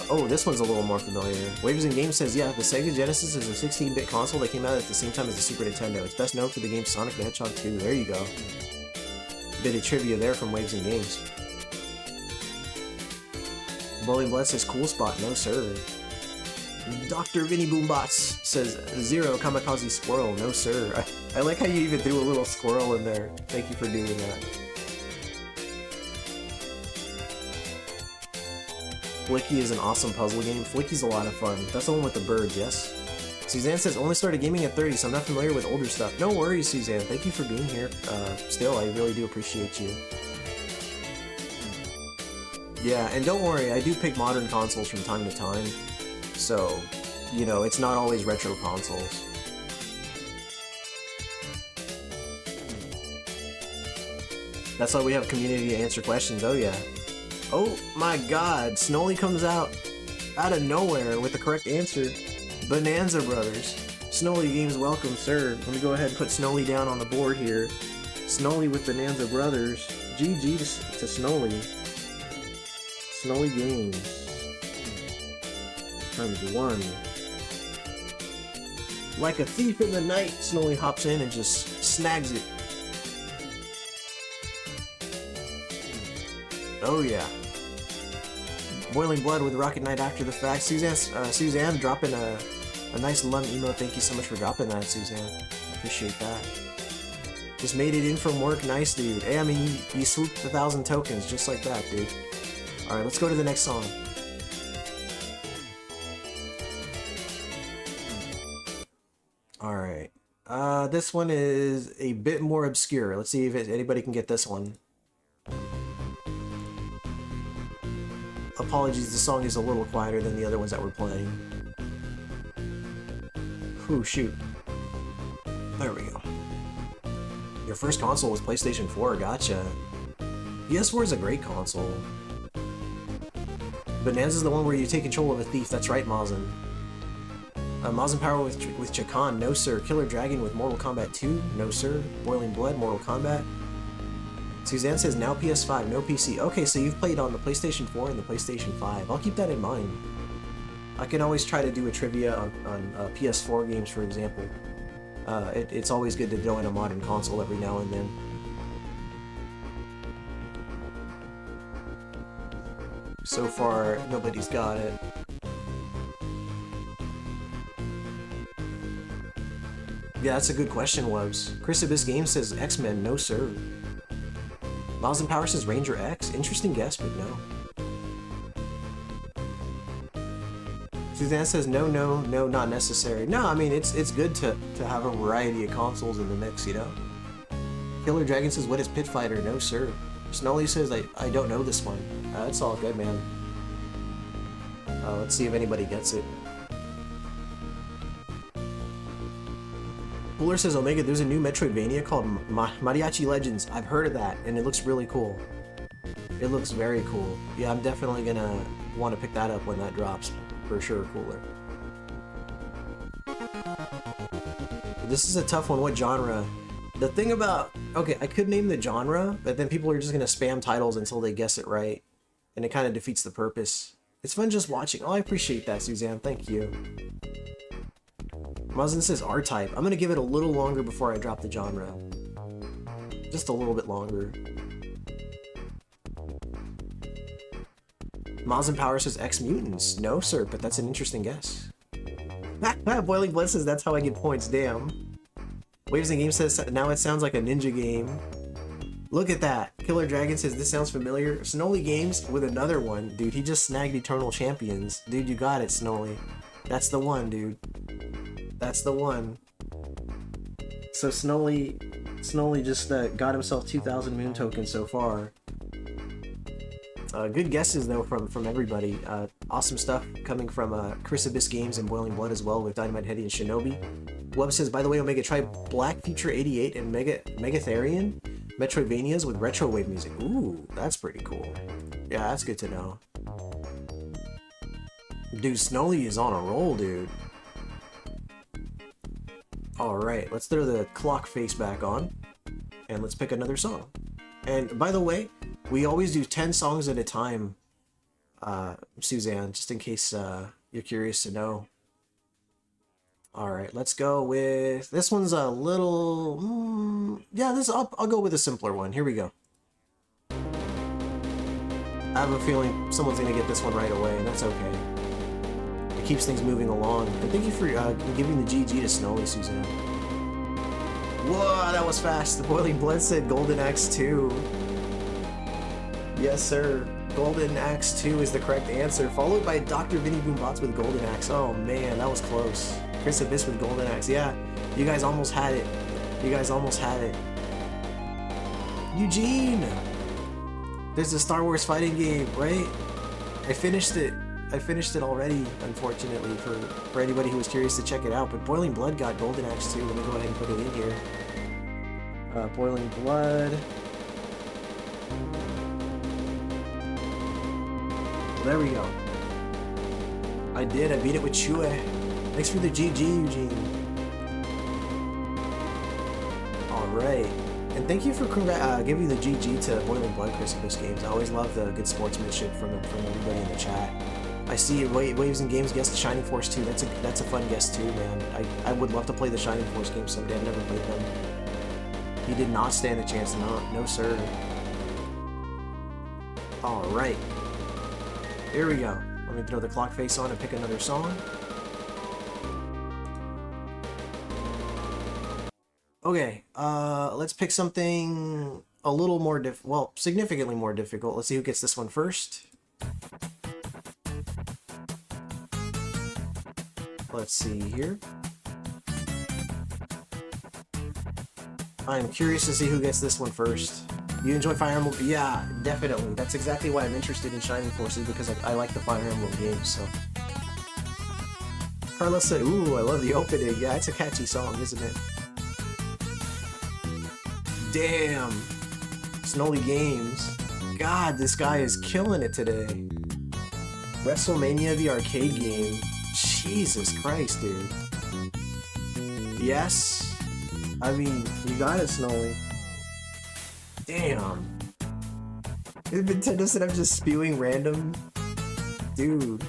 Oh, this one's a little more familiar. Waves and Games says, yeah, the Sega Genesis is a 16-bit console that came out at the same time as the Super Nintendo. It's best known for the game Sonic the Hedgehog 2. There you go. Bit of trivia there from Waves and Games. Boiling Blood says, cool spot, no sir. Dr. Vinny Boombots says, zero kamikaze squirrel, no sir. I like how you even threw a little squirrel in there. Thank you for doing that. Flicky is an awesome puzzle game. Flicky's a lot of fun. That's the one with the birds, yes? Suzanne says, only started gaming at 30, so I'm not familiar with older stuff. No worries, Suzanne. Thank you for being here. Still, I really do appreciate you. Yeah, and don't worry, I do pick modern consoles from time to time. So, you know, it's not always retro consoles. That's why we have community to answer questions, oh yeah. Oh my god, Snolly comes out of nowhere with the correct answer. Bonanza Brothers. Snolly Games, welcome, sir. Let me go ahead and put Snolly down on the board here. Snolly with Bonanza Brothers. GG to Snolly. Snolly Games. ×1. Like a thief in the night, Snolly hops in and just snags it. Oh yeah. Boiling Blood with Rocket Knight after the fact. Suzanne dropping a nice lum emote. Thank you so much for dropping that, Suzanne. Appreciate that. Just made it in from work. Nice, dude. Hey, I mean, you swooped 1,000 tokens just like that, dude. Alright, let's go to the next song. Alright. This one is a bit more obscure. Let's see if anybody can get this one. Apologies, the song is a little quieter than the other ones that we're playing. Ooh, shoot. There we go. Your first console was PlayStation 4, gotcha. PS4 is a great console. Bonanza's the one where you take control of a thief, that's right, Mazen. Mazen Power with Chakan, no sir. Killer Dragon with Mortal Kombat 2, no sir. Boiling Blood, Mortal Kombat. Suzanne says now PS5, no PC. Okay, so you've played on the PlayStation 4 and the PlayStation 5. I'll keep that in mind. I can always try to do a trivia on PS4 games, for example. It's always good to throw in a modern console every now and then. So far, nobody's got it. Yeah, that's a good question, Webs. Chris Abyss Games says X-Men, no sir. Miles and Power says Ranger X. Interesting guess, but no. Suzanne says no, not necessary. No, I mean, it's good to have a variety of consoles in the mix, you know? Killer Dragon says, what is Pit Fighter? No, sir. Snolly says, I don't know this one. It's all good, man. Let's see if anybody gets it. Cooler says, Omega, there's a new Metroidvania called Mariachi Legends. I've heard of that, and it looks really cool. It looks very cool. Yeah, I'm definitely gonna want to pick that up when that drops. For sure, Cooler. This is a tough one. What genre? The thing about... Okay, I could name the genre, but then people are just gonna spam titles until they guess it right. And it kind of defeats the purpose. It's fun just watching. Oh, I appreciate that, Suzanne. Thank you. Mazen says R-Type. I'm gonna give it a little longer before I drop the genre. Just a little bit longer. Mazen Power says X-Mutants. No, sir, but that's an interesting guess. Boiling Blood says that's how I get points. Damn. Waves and Game says now it sounds like a ninja game. Look at that. Killer Dragon says this sounds familiar. Snolly Games with another one. Dude, he just snagged Eternal Champions. Dude, you got it, Snolly. That's the one, dude. That's the one. So Snolly just got himself 2,000 moon tokens so far. Good guesses though from everybody. Awesome stuff coming from Chris Abyss Games and Boiling Blood as well with Dynamite Heady and Shinobi. Web says, by the way, Omega, try Black Future 88 and Megatherian Metroidvanias with retro wave music. Ooh, that's pretty cool. Yeah, that's good to know. Dude, Snolly is on a roll, dude. Alright, let's throw the clock face back on, and let's pick another song. And by the way, we always do 10 songs at a time, Suzanne, just in case you're curious to know. Alright, let's go with... This one's a little... yeah, I'll go with a simpler one. Here we go. I have a feeling someone's going to get this one right away, and that's okay. It keeps things moving along. And thank you for giving the GG to Snolly, Suzanne. Whoa, that was fast. The Boiling Blood said Golden Axe 2. Yes, sir. Golden Axe 2 is the correct answer, followed by Dr. Vinny Boombots with Golden Axe. Oh man, that was close. Chris Abyss with Golden Axe. Yeah, you guys almost had it. You guys almost had it. Eugene! There's a Star Wars fighting game, right? I finished it. I finished it already, unfortunately, for anybody who was curious to check it out. But Boiling Blood got Golden Axe 2. Let me go ahead and put it in here. Boiling Blood. There we go. I did. I beat it with Chue. Thanks for the GG, Eugene. Alright. And thank you for giving the GG to Boiling Blood Christmas games. I always love the good sportsmanship from everybody in the chat. I see Waves and Games guessed the Shining Force 2. That's a fun guess too, man. I would love to play the Shining Force games someday. I've never played them. He did not stand a chance. No sir. Alright. Here we go. Let me throw the clock face on and pick another song. Okay, let's pick something a little more significantly more difficult. Let's see who gets this one first. Let's see here. I am curious to see who gets this one first. You enjoy Fire Emblem? Yeah, definitely. That's exactly why I'm interested in Shining Forces, because I like the Fire Emblem games, so. Carlos said, ooh, I love the opening. Yeah, it's a catchy song, isn't it? Damn. Snowly Games. God, this guy is killing it today. WrestleMania, the arcade game. Jesus Christ, dude. Yes. I mean, you got it, Snowly. Damn. Nintendo said I'm just spewing random. Dude.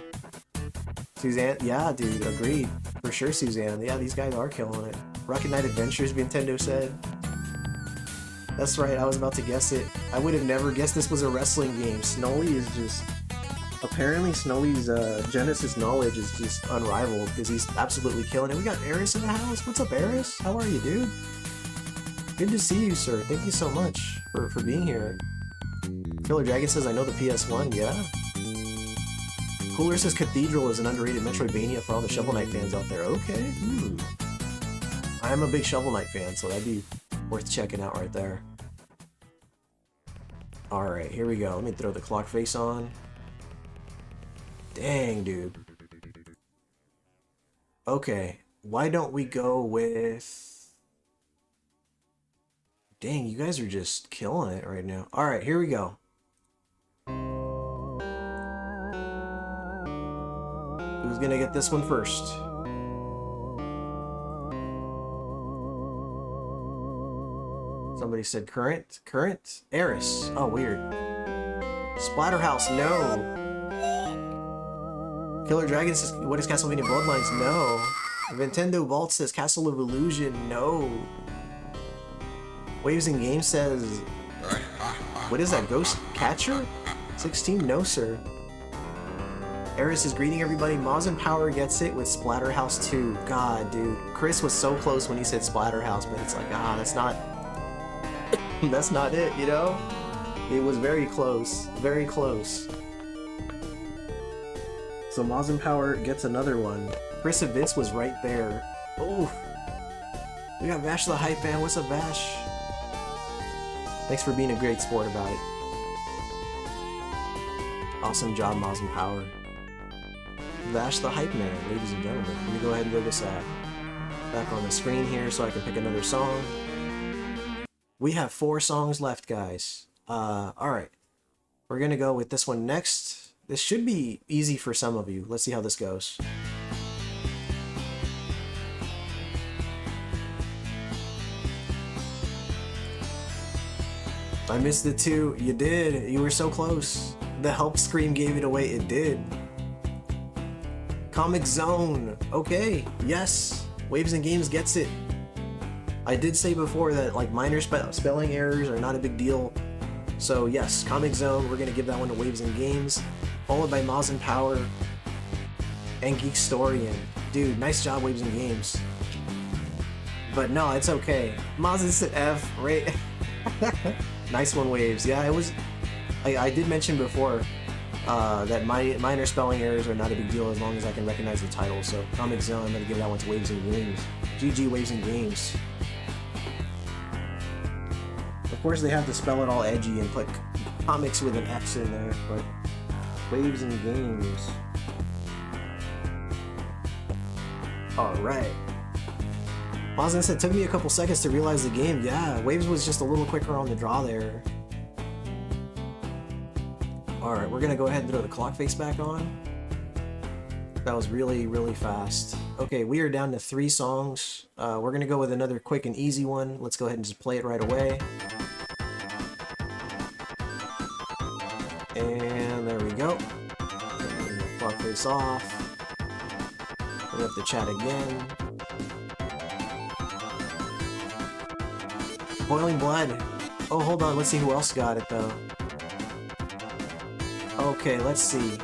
Suzanne? Yeah, dude, agreed. For sure, Suzanne. Yeah, these guys are killing it. Rocket Knight Adventures, Nintendo said. That's right, I was about to guess it. I would have never guessed this was a wrestling game. Snowly is just... Apparently, Snowly's Genesis knowledge is just unrivaled, because he's absolutely killing it. We got Eris in the house. What's up, Eris? How are you, dude? Good to see you, sir. Thank you so much for being here. Killer Dragon says, I know the PS1. Yeah. Cooler says Cathedral is an underrated Metroidvania for all the Shovel Knight fans out there. Okay. I am a big Shovel Knight fan, so that'd be worth checking out right there. Alright, here we go. Let me throw the clock face on. Dang, dude. Okay. Why don't we go with... Dang, you guys are just killing it right now. Alright, here we go. Who's gonna get this one first? Somebody said current? Current? Eris. Oh, weird. Splatterhouse, no. Killer Dragon says, what is Castlevania Bloodlines? No. Nintendo Vault says Castle of Illusion, no. Waves and Games says, what is that, Ghost Catcher? 16? No, sir. Eris is greeting everybody. Moz and Power gets it with Splatterhouse 2. God, dude. Chris was so close when he said Splatterhouse, but it's like, that's not... that's not it, you know? It was very close. Very close. So Moz and Power gets another one. Chris Abyss was right there. Oh, we got Vash the Hype Man. What's up, Vash? Thanks for being a great sport about it. Awesome job, Moz and Power. Vash the Hype Man, ladies and gentlemen. Let me go ahead and throw this back on the screen here so I can pick another song. We have 4 songs left, guys. Alright. We're gonna go with this one next. This should be easy for some of you. Let's see how this goes. I missed it too. You did. You were so close. The help scream gave it away. It did. Comic Zone. Okay. Yes. Waves and Games gets it. I did say before that like minor spelling errors are not a big deal. So yes, Comic Zone. We're gonna give that one to Waves and Games, followed by Moz and Power and Geekstorian. Dude, nice job, Waves and Games. But no, it's okay. Moz is at F, right? Nice one, Waves. Yeah, it was I did mention before that minor spelling errors are not a big deal as long as I can recognize the title. So Comic Zone, I'm gonna give that one to Waves and Games. GG Waves and Games. Of course, they have to spell it all edgy and put comics with an X in there, but Waves and Games. Alright. Mazin said, took me a couple seconds to realize the game. Yeah, Waves was just a little quicker on the draw there. Alright, we're gonna go ahead and throw the clock face back on. That was really, really fast. Okay, we are down to 3 songs. We're gonna go with another quick and easy one. Let's go ahead and just play it right away. And there we go. And the clock face off. We have to chat again. Boiling Blood. Oh, hold on. Let's see who else got it, though. Okay, let's see.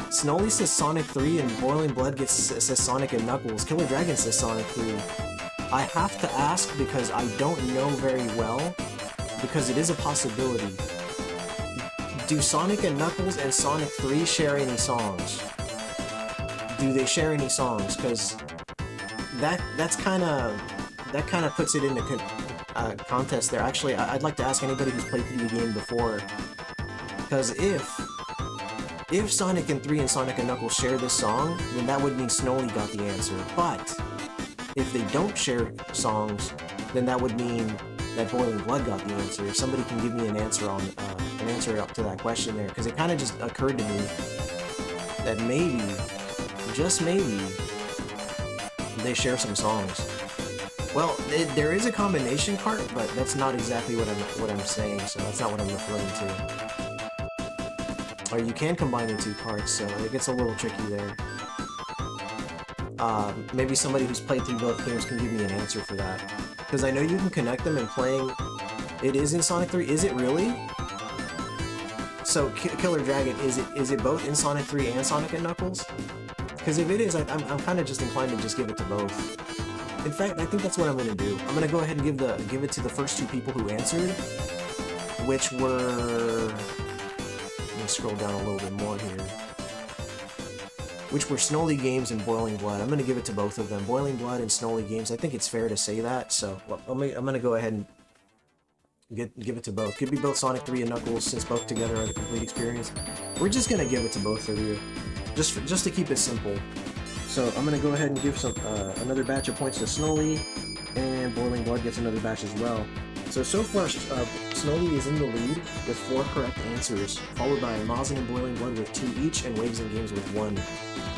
Snowly says Sonic 3 and Boiling Blood says Sonic and Knuckles. Killer Dragon says Sonic 3. I have to ask because I don't know very well, because it is a possibility. Do Sonic and Knuckles and Sonic 3 share any songs? Do they share any songs? Because that kind of puts it into contest there. Actually, I'd like to ask anybody who's played through the game before, because if Sonic and 3 and Sonic and Knuckles share this song, then that would mean Snowly got the answer. But if they don't share songs, then that would mean that Boiling Blood got the answer. If somebody can give me an answer on an answer up to that question there, because it kind of just occurred to me that maybe, just maybe, they share some songs. Well, there is a combination cart, but that's not exactly what I'm saying, so that's not what I'm referring to. Or you can combine the 2 carts, so it gets a little tricky there. Maybe somebody who's played through both games can give me an answer for that. Because I know you can connect them and playing... It is in Sonic 3, is it really? So, Killer Dragon, is it both in Sonic 3 and Sonic and Knuckles? Because if it is, I'm kind of just inclined to just give it to both. In fact, I think that's what I'm going to do. I'm going to go ahead and give it to the first 2 people who answered, which were... Let me scroll down a little bit more here. Which were Snowly Games and Boiling Blood. I'm going to give it to both of them. Boiling Blood and Snowly Games. I think it's fair to say that, so I'm going to go ahead and give it to both. Could be both Sonic 3 and Knuckles, since both together are the complete experience. We're just going to give it to both of you, just to keep it simple. So I'm going to go ahead and give another batch of points to Snowly, and Boiling Blood gets another batch as well. So far, Snowly is in the lead with 4 correct answers, followed by Mazin and Boiling Blood with 2 each, and Waves and Games with 1.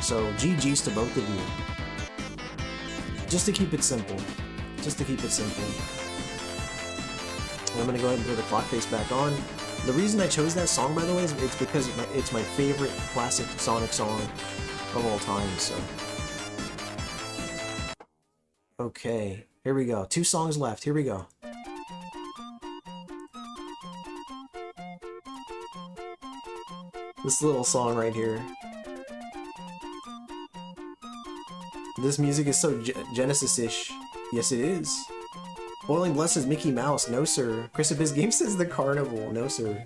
So GG's to both of you. Just to keep it simple. Just to keep it simple. And I'm going to go ahead and throw the clock face back on. The reason I chose that song, by the way, is it's because it's my favorite classic Sonic song of all time, so... Okay, here we go. 2 songs left. Here we go. This little song right here. This music is so Genesis-ish. Yes, it is. Boiling Blood says Mickey Mouse. No, sir. Christopher's Game says The Carnival. No, sir.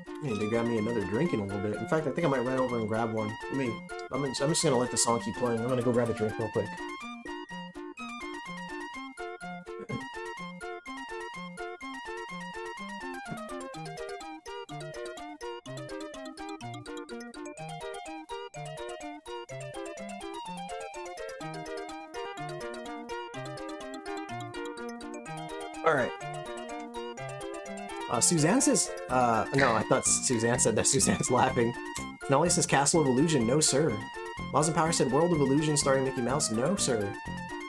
I need to grab me another drink in a little bit. In fact, I think I might run over and grab one. I'm just gonna let the song keep playing. I'm gonna go grab a drink real quick. Alright. Suzanne says, no, I thought Suzanne said that. Suzanne's laughing. Nolly says Castle of Illusion. No, sir. Miles and Power said World of Illusion starring Mickey Mouse. No, sir.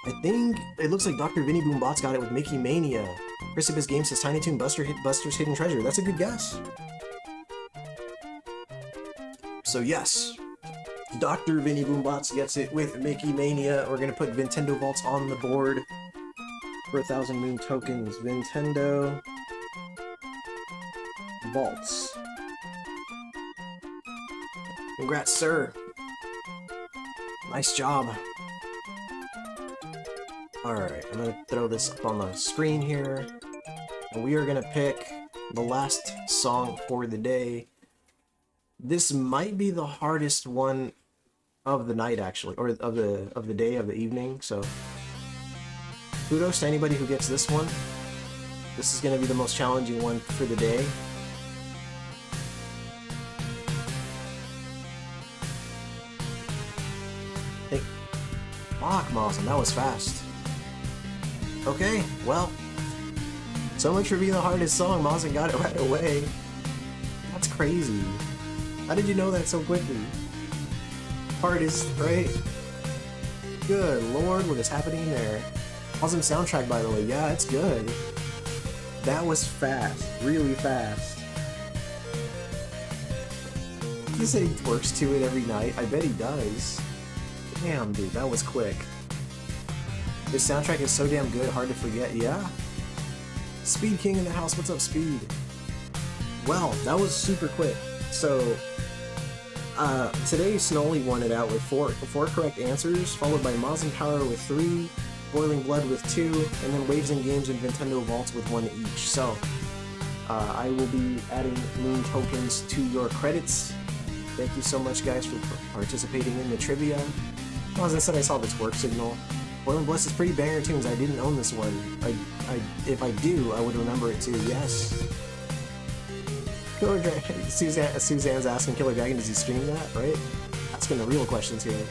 I think it looks like Dr. Vinny Boombot's got it with Mickey Mania. Christopher's Game says Tiny Toon Buster's Hidden Treasure. That's a good guess. So yes, Dr. Vinny Boombots gets it with Mickey Mania. We're gonna put Nintendo Vaults on the board for 1,000 Moon tokens. Nintendo Vaults. Congrats, sir. Nice job. Alright, I'm gonna throw this up on the screen here. And we are gonna pick the last song for the day. This might be the hardest one of the night, actually, or of the day, of the evening, so kudos to anybody who gets this one. This is gonna be the most challenging one for the day. Hey, fuck, Mawson, that was fast. Okay, well, so much for being the hardest song. Mawson got it right away. That's crazy. How did you know that so quickly? Hardest, right? Good lord, what is happening there? Awesome soundtrack, by the way. Yeah, it's good. That was fast. Really fast. He said he twerks to it every night. I bet he does. Damn, dude, that was quick. This soundtrack is so damn good, hard to forget. Yeah. Speed King in the house. What's up, Speed? Well, that was super quick. So, today Snolly won it out with four correct answers, followed by Moz and Power with 3, Boiling Blood with 2, and then Waves and Games and Nintendo Vaults with 1 each. So, I will be adding moon tokens to your credits. Thank you so much, guys, for participating in the trivia. Moz said I saw the twerk signal. Boiling Bliss is pretty banger tunes. I didn't own this one. If I do, I would remember it too. Yes. Killer Dragon. Suzanne's asking Killer Dragon, does he stream that? Right? Asking the real questions here.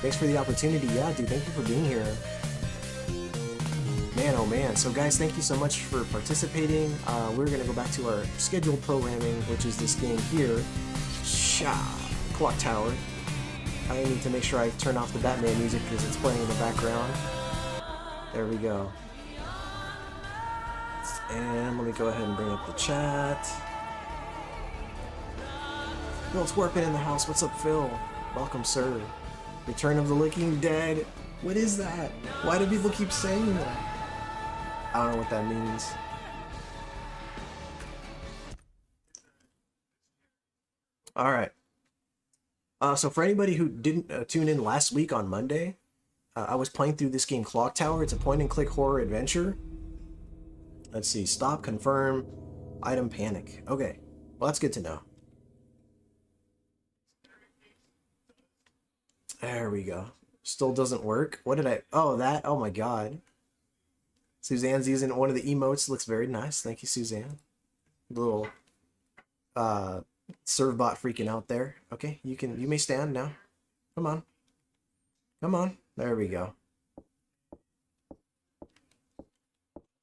Thanks for the opportunity. Yeah, dude. Thank you for being here. Man, oh man. So guys, thank you so much for participating. We're gonna go back to our scheduled programming, which is this game here. Clock Tower. I need to make sure I turn off the Batman music because it's playing in the background. There we go. And let me go ahead and bring up the chat. Phil's Warping in the house. What's up, Phil? Welcome, sir. Return of the Licking Dead. What is that? Why do people keep saying that? I don't know what that means. Alright. So for anybody who didn't tune in last week on Monday, I was playing through this game Clock Tower. It's a point-and-click horror adventure. Let's see. Stop, confirm, item, panic. Okay. Well, that's good to know. There we go. Still doesn't work. What did I... Oh, that... Oh, my God. Suzanne's using one of the emotes. Looks very nice. Thank you, Suzanne. Little... Servbot freaking out there. Okay, you may stand now. Come on. Come on. There we go.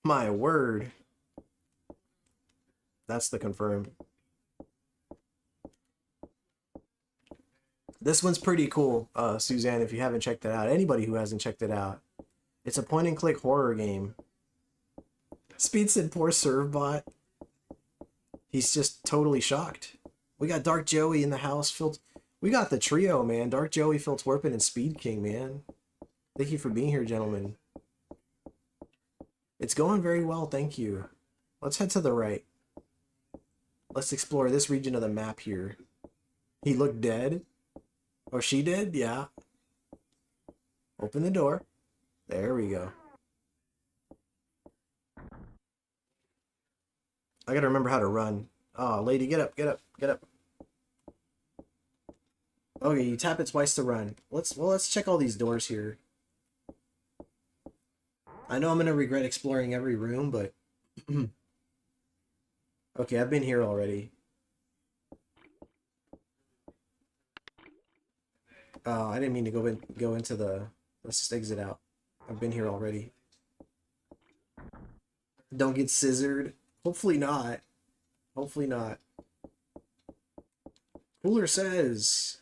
My word. That's the confirm. This one's pretty cool, Suzanne, if you haven't checked it out. Anybody who hasn't checked it out. It's a point-and-click horror game. Speed said, poor Servbot. He's just totally shocked. We got Dark Joey in the house. We got the trio, man. Dark Joey, Phil Twerpin, and Speed King, man. Thank you for being here, gentlemen. It's going very well, thank you. Let's head to the right. Let's explore this region of the map here. He looked dead. Or she did? Yeah. Open the door. There we go. I gotta remember how to run. Oh, lady, get up, get up, get up. Okay, you tap it twice to run. Let's check all these doors here. I know I'm gonna regret exploring every room, but okay, I've been here already. I didn't mean to go into the. Let's just exit out. I've been here already. Don't get scissored. Hopefully not. Hopefully not. Cooler says,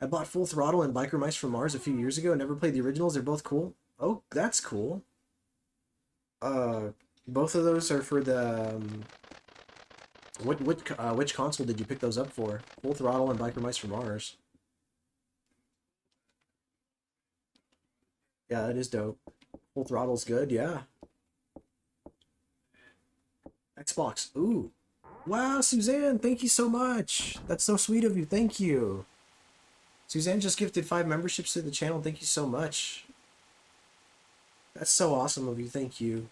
I bought Full Throttle and Biker Mice from Mars a few years ago. Never played the originals. They're both cool. Oh, that's cool. Both of those are for the which console did you pick those up for? Full Throttle and Biker Mice from Mars. Yeah, that is dope. Full Throttle's good, yeah. Xbox. Ooh. Wow, Suzanne, thank you so much. That's so sweet of you. Thank you. Suzanne just gifted 5 memberships to the channel. Thank you so much. That's so awesome of you. Thank you.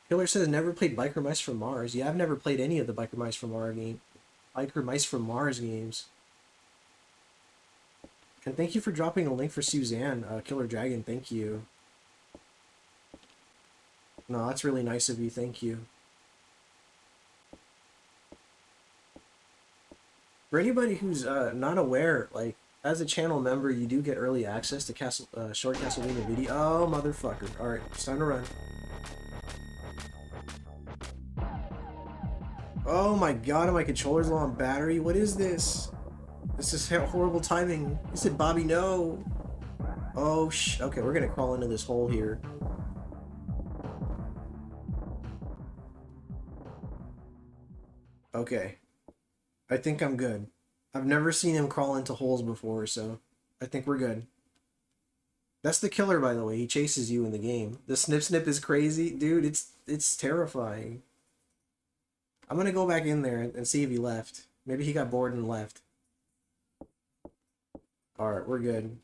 Killer says never played Biker Mice from Mars. Yeah, I've never played any of the Biker Mice from Mars games. And thank you for dropping a link for Suzanne, Killer Dragon. Thank you. No, that's really nice of you. Thank you. For anybody who's not aware, like, as a channel member, you do get early access to short Castlevania video. Oh, motherfucker. Alright, it's time to run. Oh my god, my controller's low on battery. What is this? This is horrible timing. He said, Bobby, no. Oh, okay, we're gonna crawl into this hole here. Okay. I think I'm good. I've never seen him crawl into holes before, so I think we're good. That's the killer, by the way. He chases you in the game. The snip snip is crazy. Dude, it's terrifying. I'm gonna go back in there and see if he left. Maybe he got bored and left. Alright, we're good.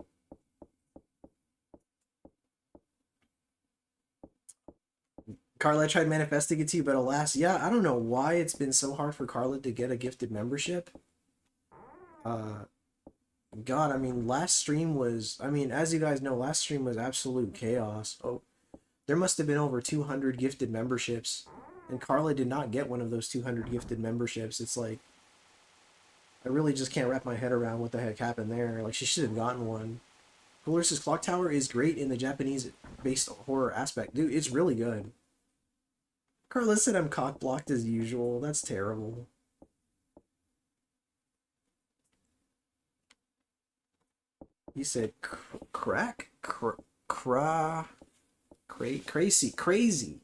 Carla tried manifesting it to you, but alas, yeah, I don't know why it's been so hard for Carla to get a gifted membership. God, I mean, last stream was, as you guys know, last stream was absolute chaos. Oh, there must have been over 200 gifted memberships, and Carla did not get one of those 200 gifted memberships. It's like, I really just can't wrap my head around what the heck happened there. Like, she should have gotten one. Cooler's Clock Tower is great in the Japanese-based horror aspect. Dude, it's really good. Carla said I'm cock-blocked as usual. That's terrible. He said crazy.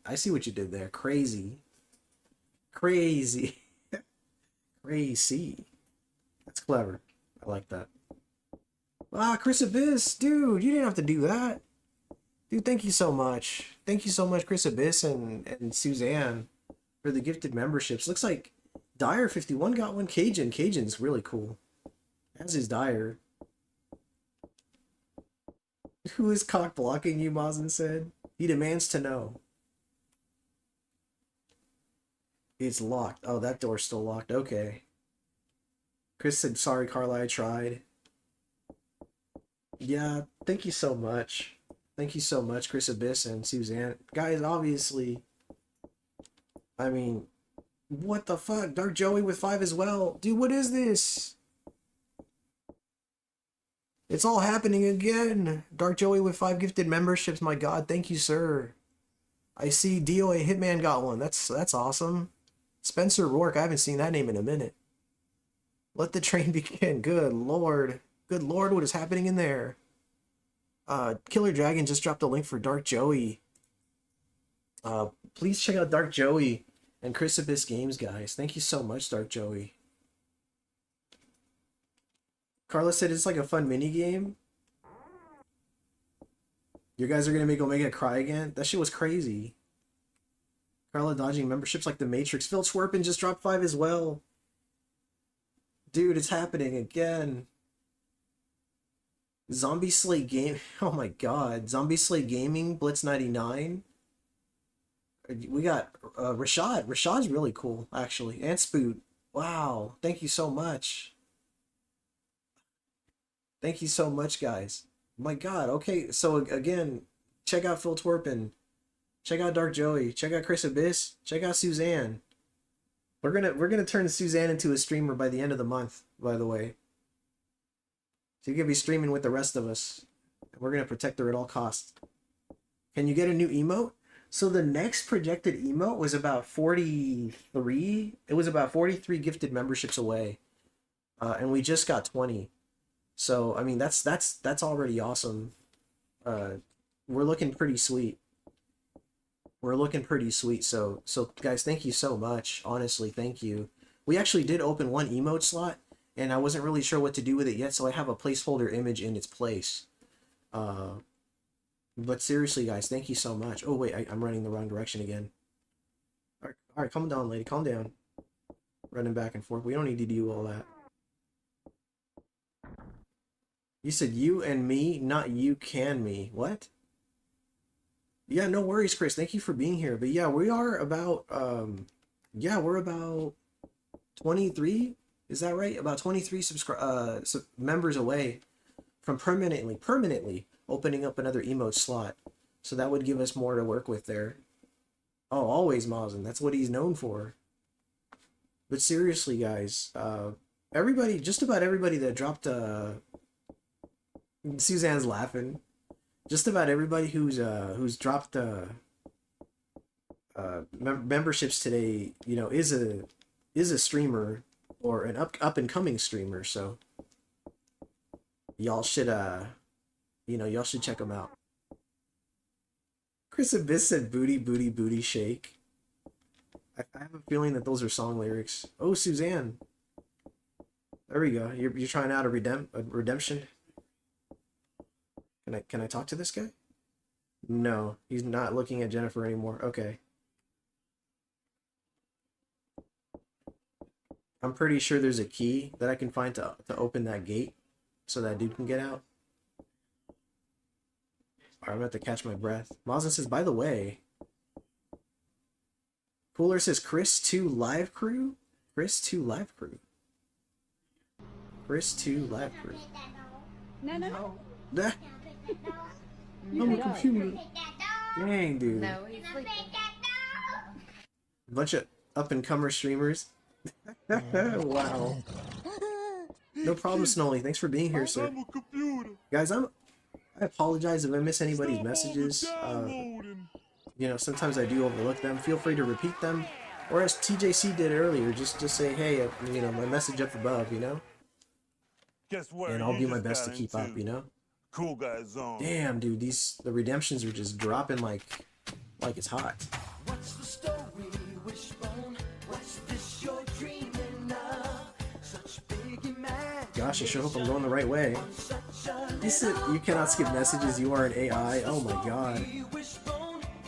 I see what you did there. Crazy. Crazy. Crazy. That's clever. I like that. Ah, Chris Abyss, dude, you didn't have to do that. Dude, thank you so much. Thank you so much, Chris Abyss and Suzanne, for the gifted memberships. Looks like Dyer51 got one. Cajun's really cool. As is Dyer. Who is cock blocking you, Mazen said. He demands to know. It's locked. Oh, that door's still locked. Okay. Chris said, sorry, Carla, I tried. Yeah, thank you so much. Thank you so much, Chris Abyss and Suzanne. Guys, obviously, I mean, what the fuck? Dark Joey with 5 as well. Dude, what is this? It's all happening again. Dark Joey with 5 gifted memberships. My god, thank you, sir. I see DOA Hitman got one. That's awesome. Spencer Rourke, I haven't seen that name in a minute. Let the train begin. Good lord. Good lord, what is happening in there? Killer Dragon just dropped a link for Dark Joey. Please check out Dark Joey and Chris Abyss Games, guys. Thank you so much, Dark Joey. Carla said it's like a fun mini game. You guys are gonna make Omega cry again? That shit was crazy. Carla dodging memberships like the Matrix. Phil Schwerpin just dropped 5 as well. Dude, it's happening again. Zombie Slate Game. Oh my god. Zombie Slate Gaming, Blitz 99. We got Rashad. Rashad's really cool, actually. And Spoot. Wow. Thank you so much. Thank you so much, guys. My god. Okay, so again, check out Phil Twerpin. Check out Dark Joey. Check out Chris Abyss. Check out Suzanne. We're gonna turn Suzanne into a streamer by the end of the month, by the way. So you're gonna be streaming with the rest of us. We're gonna protect her at all costs. Can you get a new emote? So the next projected emote was about 43. It was about 43 gifted memberships away, and we just got 20. So I mean that's already awesome. We're looking pretty sweet. We're looking pretty sweet. So guys, thank you so much. Honestly, thank you. We actually did open one emote slot, and I wasn't really sure what to do with it yet, so I have a placeholder image in its place. But seriously, guys, thank you so much. Oh, wait, I'm running the wrong direction again. All right, calm down, lady. Calm down. Running back and forth. We don't need to do all that. You said you and me, not you can me. What? Yeah, no worries, Chris. Thank you for being here. But yeah, we are about yeah, we're about 23. Is that right? About 23 members away from permanently opening up another emote slot. So that would give us more to work with there. Oh, always Mazen. That's what he's known for. But seriously, guys, everybody, just about everybody that dropped Suzanne's laughing. Just about everybody who's dropped memberships today, you know, is a streamer or an up and coming streamer. So y'all should you know, y'all should check them out. Chris Abyss said booty booty booty shake. I have a feeling that those are song lyrics. Oh, Suzanne. There we go. You're trying out a redemption. Can I talk to this guy? No, he's not looking at Jennifer anymore. Okay. I'm pretty sure there's a key that I can find to open that gate so that dude can get out. Alright, I'm gonna have to catch my breath. Mazen says, by the way, Cooler says Chris 2 live crew? Chris 2 live crew. Chris 2 live crew. No. I'm a computer. Dang, dude. No, he's sleeping. Bunch of up-and-comer streamers. Wow. No problem, Snolly. Thanks for being here, sir. Guys, I apologize if I miss anybody's messages. You know, sometimes I do overlook them. Feel free to repeat them. Or as TJC did earlier, just say, hey, you know, my message up above, you know? And I'll do my best to keep up, you know? Coolguyzone. Damn, dude, the redemptions are just dropping like it's hot. What's the story, Wishbone? What's this you're dreaming of? Such big imagine. Gosh, I sure hope I'm going the right way. He said, you cannot skip messages, you are an AI. Oh my god.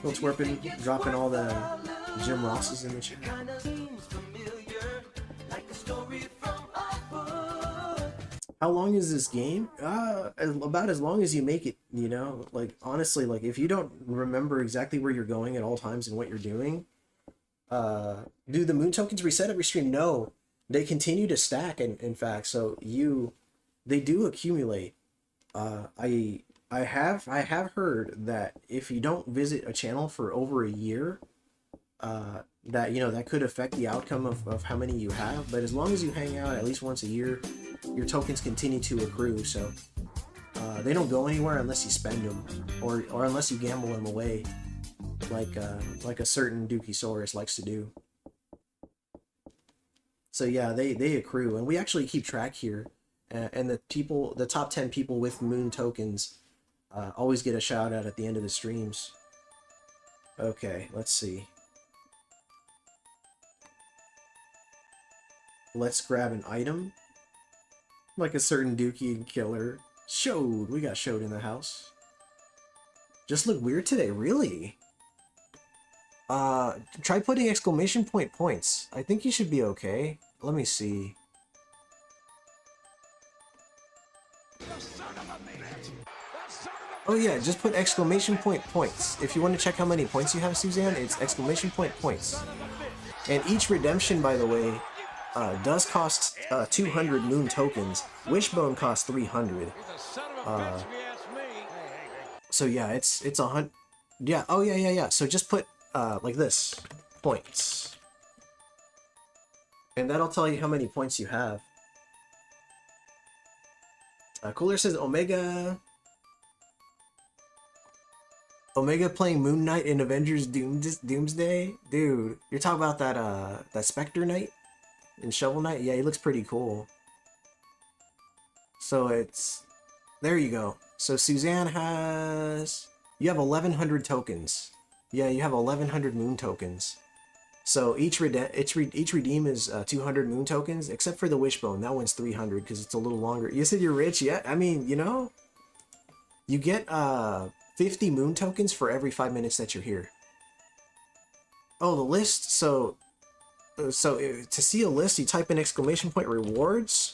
Phil Twerpin dropping all the Jim Rosses in the chat. How long is this game? About as long as you make it, you know? Like, honestly, like, if you don't remember exactly where you're going at all times and what you're doing, do the moon tokens reset every stream? No. They continue to stack, in fact, so they do accumulate. I have heard that if you don't visit a channel for over a year, that, you know, that could affect the outcome of how many you have, but as long as you hang out at least once a year, your tokens continue to accrue, so they don't go anywhere unless you spend them, or unless you gamble them away, like a certain Dookie likes to do. So yeah, they accrue, and we actually keep track here, and the top 10 people with moon tokens always get a shout out at the end of the streams. Okay, let's see. Let's grab an item. Like a certain Dookie killer. Showed. We got Showed in the house. Just look weird today, really? Try putting exclamation point points. I think you should be okay. Let me see. Oh yeah, just put exclamation point points. If you want to check how many points you have, Suzanne, it's exclamation point points. And each redemption, by the way, does cost 200 moon tokens. Wishbone costs 300. So yeah, it's 100. Yeah. Oh yeah. So just put like this, points, and that'll tell you how many points you have. Cooler says Omega playing Moon Knight in Avengers Doomsday. Dude, you're talking about that Spectre Knight in Shovel Knight? Yeah, he looks pretty cool. So it's... There you go. So Suzanne has... You have 1,100 tokens. Yeah, you have 1,100 moon tokens. So each redeem is 200 moon tokens, except for the Wishbone. That one's 300 because it's a little longer. You said you're rich? Yeah, I mean, you know... You get 50 moon tokens for every 5 minutes that you're here. Oh, the list? So to see a list, you type in exclamation point rewards.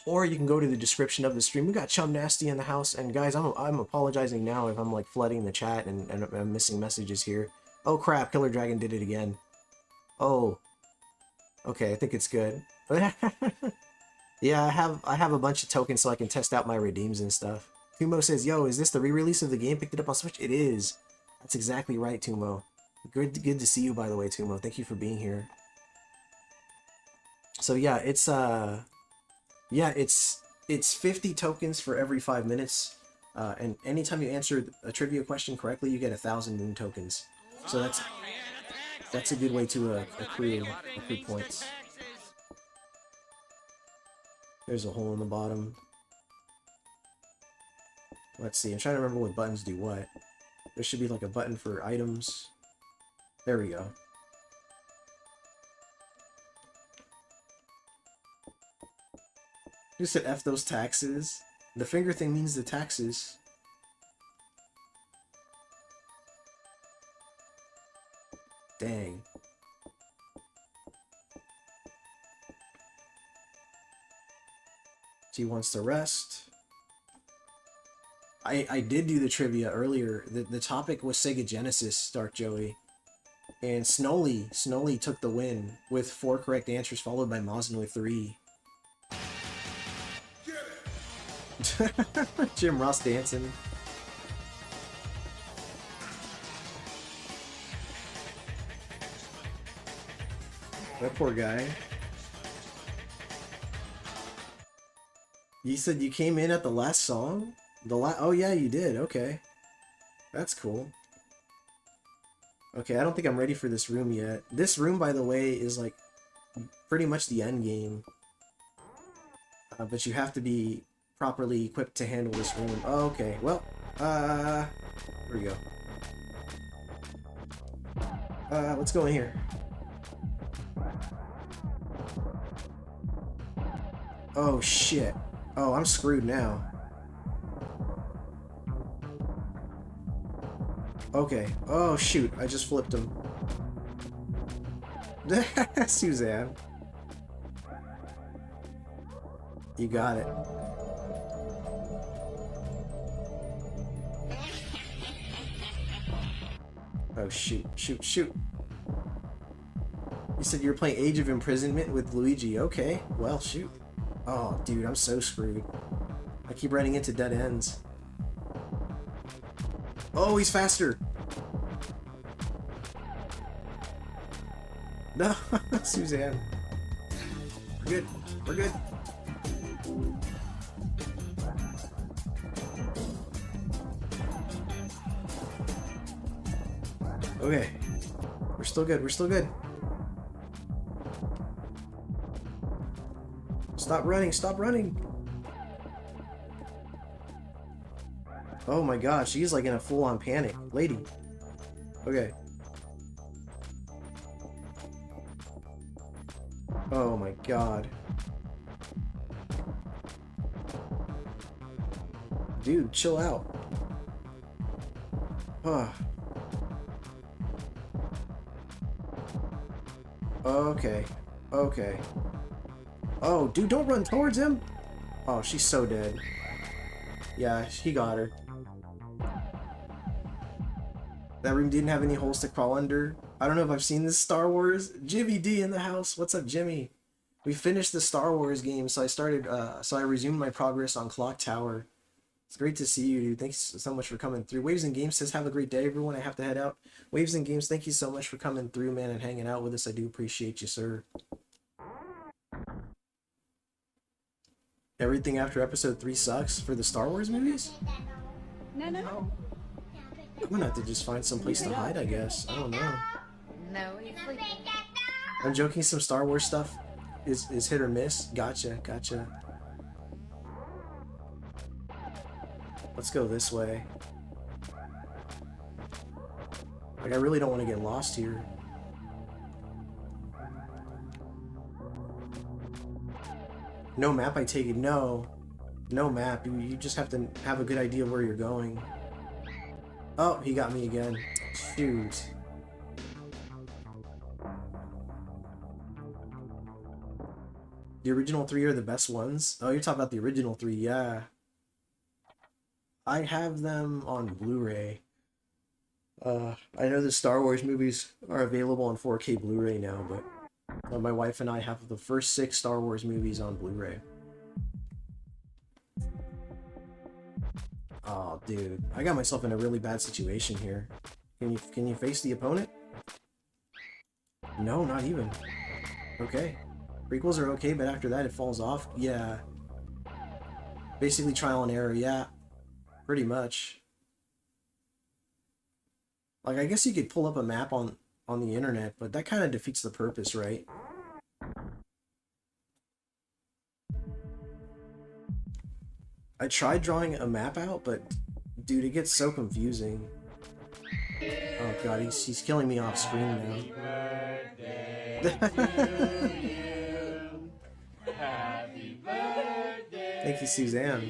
or you can go to the description of the stream. We got Chum Nasty in the house, and guys, I'm apologizing now if I'm like flooding the chat and I'm missing messages here. Oh crap, Killer Dragon did it again. Oh, okay, I think it's good. Yeah, I have a bunch of tokens so I can test out my redeems and stuff. Tumo says, yo, is this the re-release of the game? Picked it up on Switch? It is. That's exactly right, Tumo. Good to see you, by the way, Tumo. Thank you for being here. So yeah, it's 50 tokens for every 5 minutes. And anytime you answer a trivia question correctly, you get 1,000 moon tokens. So that's a good way to accrue points. There's a hole in the bottom. Let's see, I'm trying to remember what buttons do what. There should be like a button for items. There we go. You said F those taxes. The finger thing means the taxes. Dang. She wants to rest. I did do the trivia earlier. The topic was Sega Genesis, Dark Joey. And Snowly took the win with 4 correct answers, followed by Mosin with 3. Jim Ross dancing. That poor guy. You said you came in at the last song? Oh yeah, you did. Okay. That's cool. Okay, I don't think I'm ready for this room yet. This room, by the way, is like pretty much the end game. But you have to be properly equipped to handle this room. Oh, okay. Well, here we go. Let's go in here. Oh shit. Oh, I'm screwed now. Okay. Oh shoot, I just flipped him. Suzanne. You got it. Oh shoot, shoot, shoot. You said you were playing Age of Imprisonment with Luigi. Okay, well shoot. Oh dude, I'm so screwed. I keep running into dead ends. Oh, he's faster. No, Suzanne. We're good. We're good. Okay. We're still good. We're still good. Stop running. Stop running. Oh my god, she's like in a full-on panic. Lady. Okay. Oh my god. Dude, chill out. Okay. Okay. Oh, dude, don't run towards him! Oh, she's so dead. Yeah, he got her. That room didn't have any holes to crawl under. I don't know if I've seen this Star Wars. Jimmy D in the house. What's up, Jimmy? We finished the Star Wars game, so I resumed my progress on Clock Tower. It's great to see you, dude. Thanks so much for coming through. Waves and Games says, have a great day, everyone. I have to head out. Waves and Games, thank you so much for coming through, man, and hanging out with us. I do appreciate you, sir. Everything after episode 3 sucks for the Star Wars movies? No. I'm gonna have to just find some place to hide, I guess. I don't know. No, he's sleeping. I'm joking, some Star Wars stuff is hit or miss. Gotcha, gotcha. Let's go this way. Like, I really don't want to get lost here. No map, I take it? No. No map. You just have to have a good idea of where you're going. Oh, he got me again. Shoot. The original 3 are the best ones? Oh, you're talking about the original 3, yeah. I have them on Blu-ray. I know the Star Wars movies are available on 4K Blu-ray now, but my wife and I have the first 6 Star Wars movies on Blu-ray. Oh, dude. I got myself in a really bad situation here. Can you face the opponent? No, not even. Okay. Prequels are okay, but after that it falls off? Yeah. Basically trial and error, yeah. Pretty much. Like, I guess you could pull up a map on the internet, but that kind of defeats the purpose, right? I tried drawing a map out, but dude, it gets so confusing. Oh god, he's killing me off screen now. Thank you, Suzanne.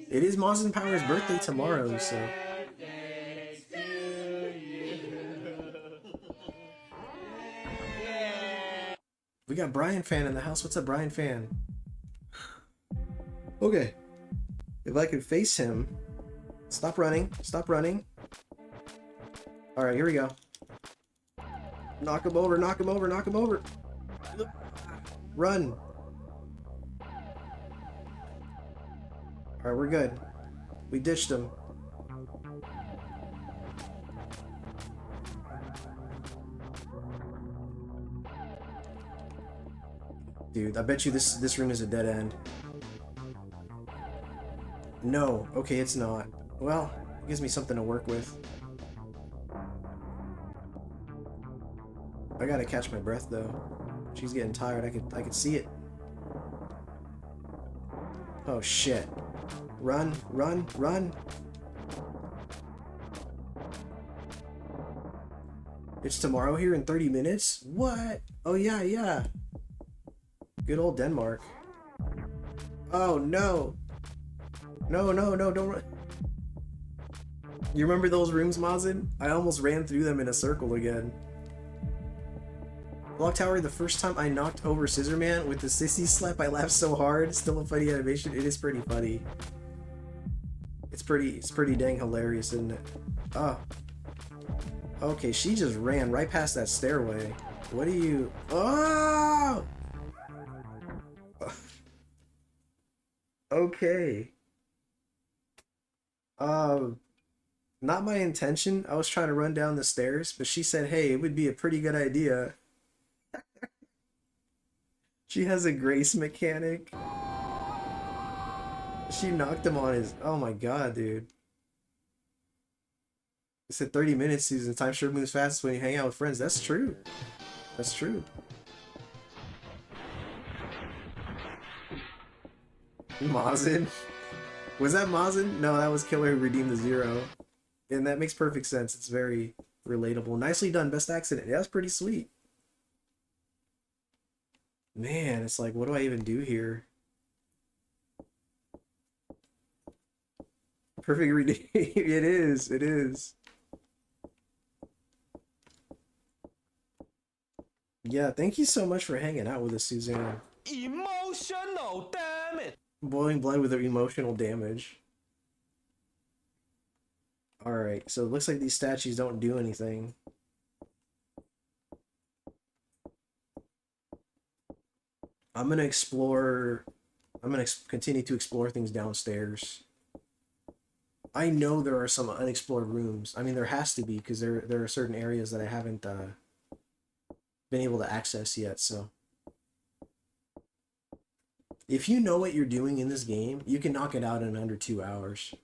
It is Moz and Power's birthday tomorrow, so... We got Brian Fan in the house. What's up, Brian Fan? Okay. If I could face him... Stop running. Stop running. Alright, here we go. Knock him over, knock him over, knock him over. Run. Alright, we're good. We ditched him. Dude, I bet you this room is a dead end. No, okay, it's not. Well, it gives me something to work with. I gotta catch my breath though. She's getting tired. I could see it. Oh shit. Run, run, run. It's tomorrow here in 30 minutes? What? Oh yeah, yeah. Good old Denmark. Oh no. No, no, no, don't run. You remember those rooms, Mazin? I almost ran through them in a circle again. Block Tower, the first time I knocked over Scissorman with the sissy slap, I laughed so hard. Still a funny animation. It is pretty funny. It's pretty dang hilarious, isn't it? Oh. Okay, she just ran right past that stairway. What do you... Oh! Okay. Not my intention. I was trying to run down the stairs, but she said, hey, it would be a pretty good idea. She has a grace mechanic. She knocked him on his... Oh my god, dude. It said 30 minutes, Susan. Time sure moves fast when you hang out with friends. That's true. That's true. Mazin? Was that Mazin? No, that was Killer Who Redeemed the Zero. And that makes perfect sense. It's very relatable. Nicely done. Best accident. Yeah, that's pretty sweet. Man, it's like, what do I even do here? Perfect redeem. It is. It is. Yeah, thank you so much for hanging out with us, Suzanne. Emotional damage. Boiling blood with their emotional damage. Alright, so it looks like these statues don't do anything. I'm gonna explore... I'm gonna continue to explore things downstairs. I know there are some unexplored rooms. I mean, there has to be, because there are certain areas that I haven't been able to access yet, so... If you know what you're doing in this game, you can knock it out in under 2 hours.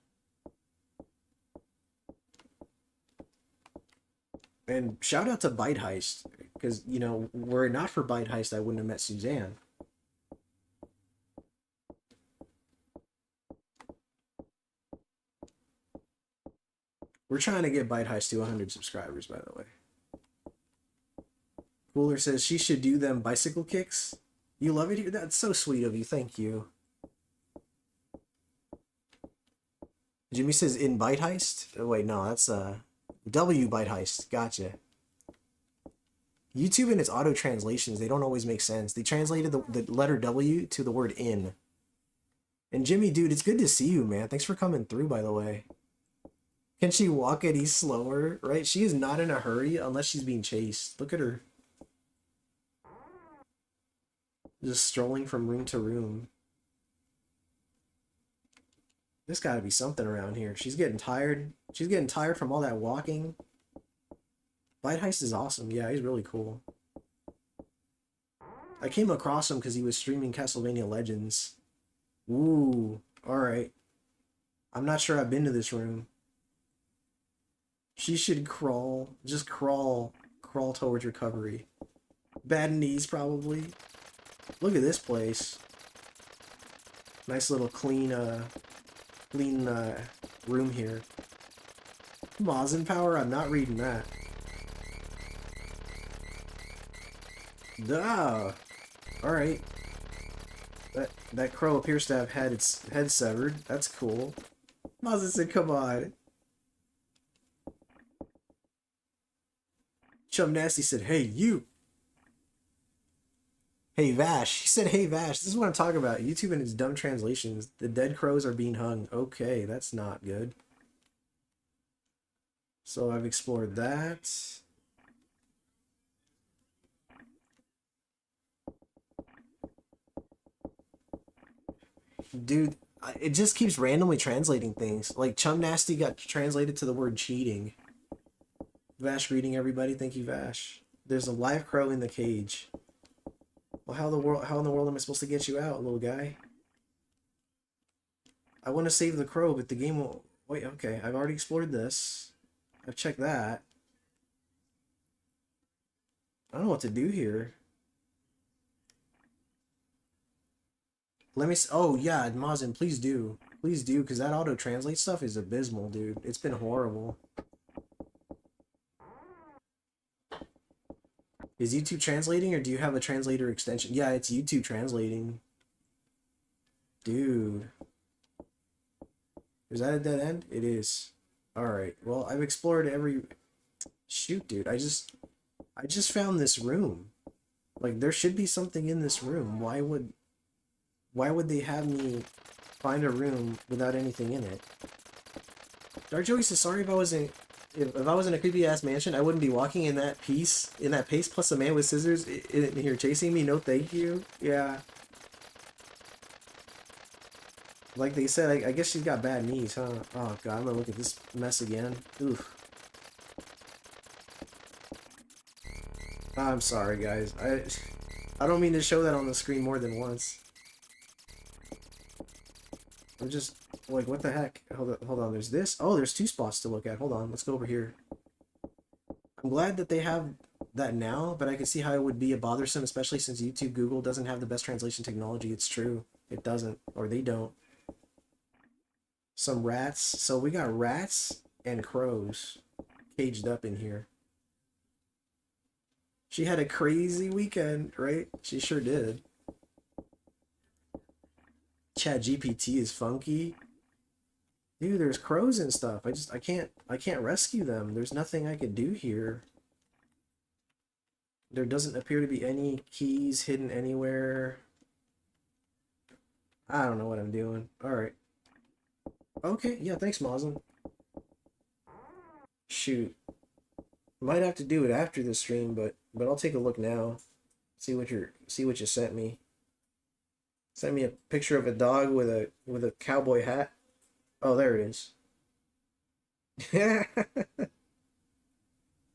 And shout out to Bite Heist, because, you know, were it not for Bite Heist, I wouldn't have met Suzanne. We're trying to get Bite Heist to 100 subscribers, by the way. Cooler says she should do them bicycle kicks. You love it here? That's so sweet of you. Thank you. Jimmy says in Bite Heist? Oh, wait, no, that's W Bite Heist. Gotcha. YouTube and its auto translations, they don't always make sense. They translated the letter W to the word in. And Jimmy, dude, it's good to see you, man. Thanks for coming through, by the way. Can she walk any slower? Right? She is not in a hurry unless she's being chased. Look at her. Just strolling from room to room. There's got to be something around here. She's getting tired. She's getting tired from all that walking. Bite Heist is awesome. Yeah, he's really cool. I came across him because he was streaming Castlevania Legends. Ooh, alright. I'm not sure I've been to this room. She should crawl. Just crawl. Crawl towards recovery. Bad knees, probably. Look at this place. Nice little clean room here. Mazin power? I'm not reading that. Duh. Alright. That crow appears to have had its head severed. That's cool. Mazin said, come on. Chum Nasty said, hey, you. Hey, Vash. He said, hey, Vash. This is what I'm talking about. YouTube and its dumb translations. The dead crows are being hung. Okay, that's not good. So I've explored that. Dude, it just keeps randomly translating things. Like, Chum Nasty got translated to the word cheating. Vash greeting everybody. Thank you, Vash. There's a live crow in the cage. Well, how in the world am I supposed to get you out, little guy? I want to save the crow, but the game won't... Wait, okay. I've already explored this. I've checked that. I don't know what to do here. Let me... Oh, yeah, Mazin, please do. Please do, because that auto-translate stuff is abysmal, dude. It's been horrible. Is YouTube translating, or do you have a translator extension? Yeah, it's YouTube translating. Dude. Is that a dead end? It is. Alright, well, I've explored every... Shoot, dude, I just found this room. Like, there should be something in this room. Why would they have me find a room without anything in it? Dark Joey says, sorry if I was in a creepy ass mansion, I wouldn't be walking in that pace plus a man with scissors in here chasing me. No thank you. Yeah. Like they said, I guess she's got bad knees, huh? Oh god, I'm gonna look at this mess again. Oof. I'm sorry guys. I don't mean to show that on the screen more than once. I'm just like, what the heck? Hold on, there's this. Oh, there's two spots to look at. Hold on, let's go over here. I'm glad that they have that now, but I can see how it would be a bothersome, especially since YouTube, Google doesn't have the best translation technology. It's true. It doesn't, or they don't. Some rats. So we got rats and crows caged up in here. She had a crazy weekend, right? She sure did. Chat GPT is funky. Dude, there's crows and stuff. I can't rescue them. There's nothing I could do here. There doesn't appear to be any keys hidden anywhere. I don't know what I'm doing. Alright. Okay, yeah, thanks, Moslem. Shoot. Might have to do it after the stream, but I'll take a look now. See what you sent me. Sent me a picture of a dog with a cowboy hat. Oh, there it is.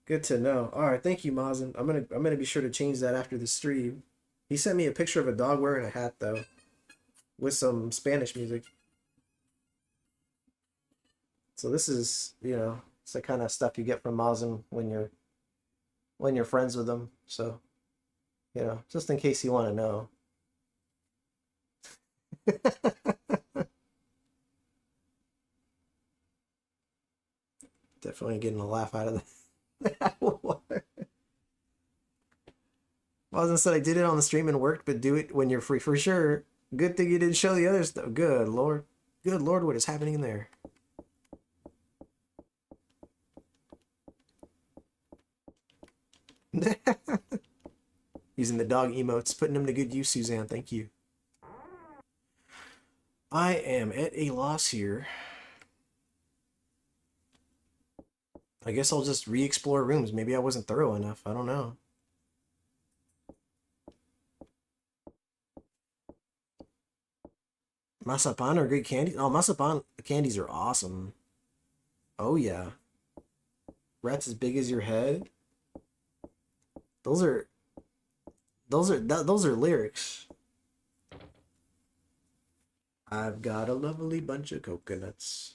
Good to know. All right, thank you, Mazin. I'm gonna be sure to change that after the stream. He sent me a picture of a dog wearing a hat though, with some Spanish music. So this is, you know, it's the kind of stuff you get from Mazin when you're friends with them. So, you know, just in case you want to know. Definitely getting a laugh out of that. Wasn't said I did it on the stream and worked, but do it when you're free for sure. Good thing you didn't show the other stuff. Good lord, what is happening in there? Using the dog emotes, putting them to good use, Suzanne. Thank you. I am at a loss here. I guess I'll just re-explore rooms. Maybe I wasn't thorough enough. I don't know. Masapan are great candies. Oh, masapan candies are awesome. Oh yeah. Rats as big as your head. Those are lyrics. I've got a lovely bunch of coconuts.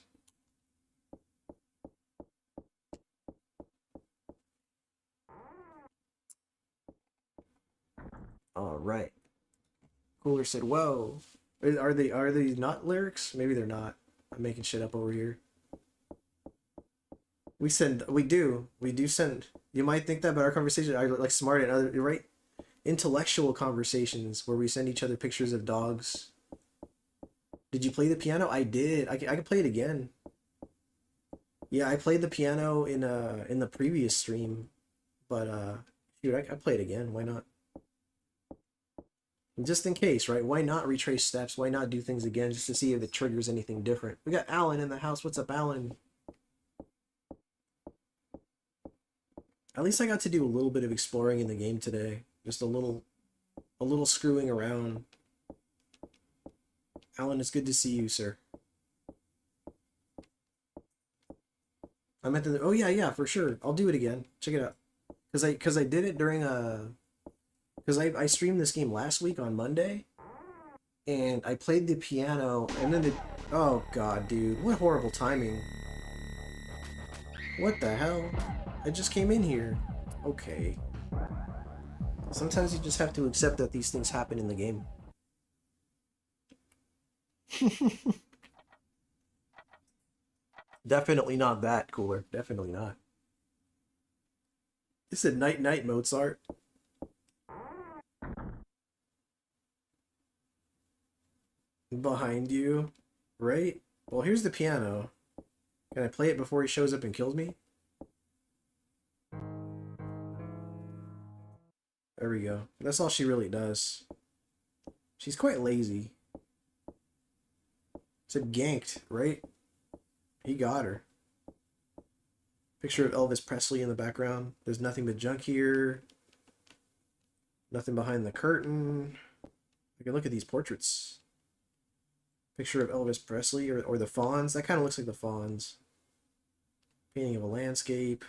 All right. Cooler said, "Whoa, are they not lyrics? Maybe they're not. I'm making shit up over here." We do send. You might think that, but our conversations are like smart and other right, intellectual conversations where we send each other pictures of dogs. Did you play the piano? I did. I can play it again. Yeah, I played the piano in the previous stream, but dude, I play it again. Why not? Just in case, right? Why not retrace steps? Why not do things again just to see if it triggers anything different? We got Alan in the house. What's up, Alan? At least I got to do a little bit of exploring in the game today. Just a little screwing around. Alan, it's good to see you, sir. I'm at the... Oh, yeah, for sure. I'll do it again. Check it out. Because I did it during a... Because I streamed this game last week on Monday, and I played the piano, and then oh god, dude, what horrible timing. What the hell? I just came in here. Okay. Sometimes you just have to accept that these things happen in the game. Definitely not that, Cooler. Definitely not. It said night night Mozart. Behind you, right? Well, here's the piano. Can I play it before he shows up and kills me? There we go. That's all she really does. She's quite lazy. Said ganked, right? He got her. Picture of Elvis Presley in the background. There's nothing but junk here. Nothing behind the curtain. I can look at these portraits. Picture of Elvis Presley or the Fawns. That kind of looks like the Fawns. Painting of a landscape.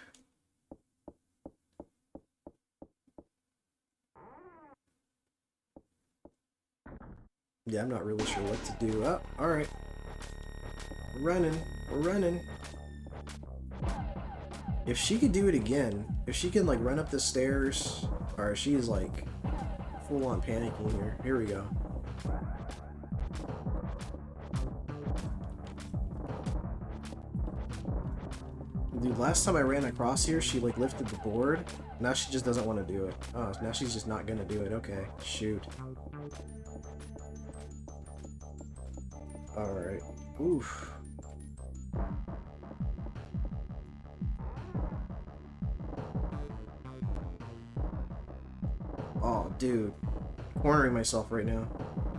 Yeah, I'm not really sure what to do. Oh, alright. We're running. We're running. If she could do it again, if she can like run up the stairs, or she is like full on panicking here. Here we go. Dude, last time I ran across here, she like lifted the board. Now she just doesn't want to do it. Oh, now she's just not gonna do it. Okay, shoot. Alright. Oof. Oh, dude. Cornering myself right now.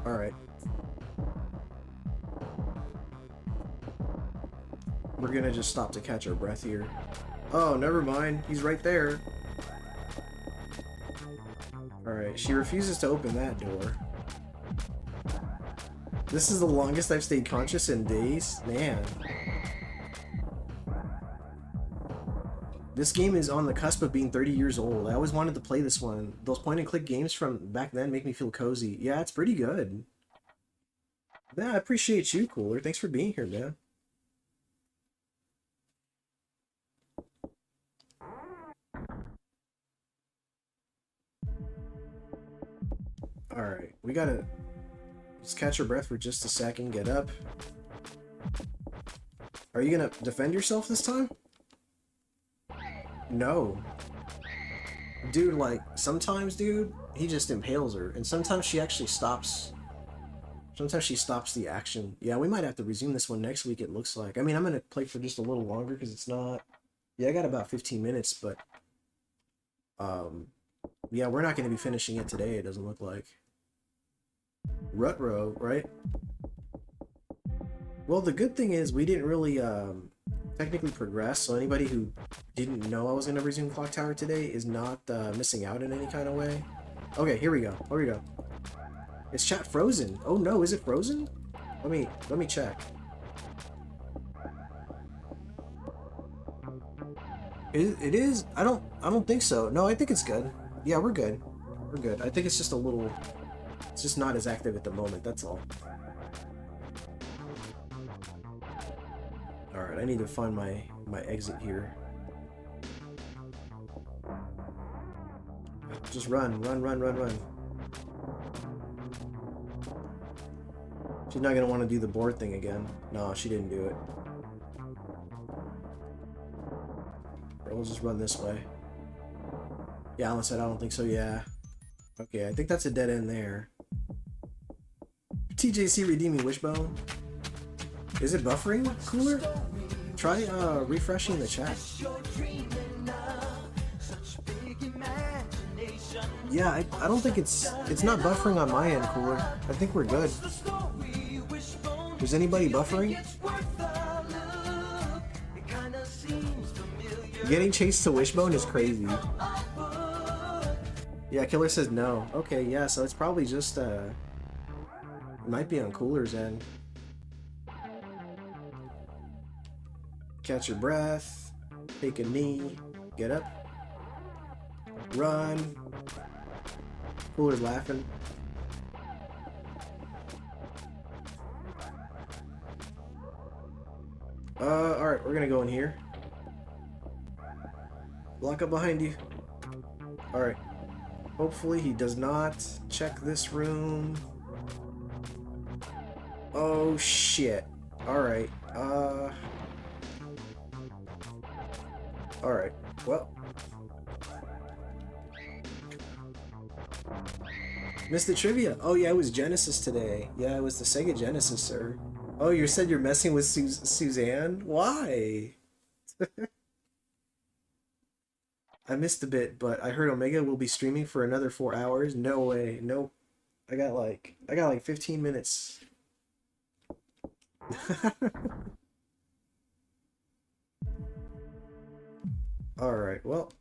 Alright. We're gonna just stop to catch our breath here. Oh, never mind. He's right there. Alright, she refuses to open that door. This is the longest I've stayed conscious in days. Man. This game is on the cusp of being 30 years old. I always wanted to play this one. Those point-and-click games from back then make me feel cozy. Yeah, it's pretty good. Yeah, I appreciate you, Cooler. Thanks for being here, man. Alright, we gotta just catch our breath for just a second, get up. Are you gonna defend yourself this time? No. Dude, like, sometimes, dude, he just impales her, and sometimes she actually stops. Sometimes she stops the action. Yeah, we might have to resume this one next week, it looks like. I mean, I'm gonna play for just a little longer, because it's not... Yeah, I got about 15 minutes, but... Yeah, we're not going to be finishing it today, it doesn't look like. Rutro, right? Well, the good thing is we didn't really technically progress, so anybody who didn't know I was going to resume Clock Tower today is not missing out in any kind of way. Okay, here we go. Here we go. Is chat frozen? Oh no, is it frozen? Let me check. It is? I don't think so. No, I think it's good. Yeah, we're good. We're good. I think it's just a little, it's just not as active at the moment, that's all. Alright, I need to find my exit here. Just run. She's not gonna want to do the board thing again. No, she didn't do it. We'll just run this way. Yeah, Alan said I don't think so, yeah. Okay, I think that's a dead end there. TJC redeeming Wishbone. Is it buffering, Cooler? Try refreshing the chat. Yeah, I don't think it's not buffering on my end, Cooler. I think we're good. Is anybody buffering? Getting chased to Wishbone is crazy. Yeah, Killer says no. Okay, yeah, so it's probably just it might be on Cooler's end. Catch your breath, take a knee, get up, run. Cooler's laughing. Alright, we're gonna go in here. Lock up behind you. Alright. Hopefully he does not check this room. Oh shit. Alright. Alright. Well. Missed the trivia. Oh yeah, it was Genesis today. Yeah, it was the Sega Genesis, sir. Oh, you said you're messing with Suzanne? Why? I missed a bit, but I heard Omega will be streaming for another 4 hours. No way. Nope. I got like 15 minutes. Alright, well.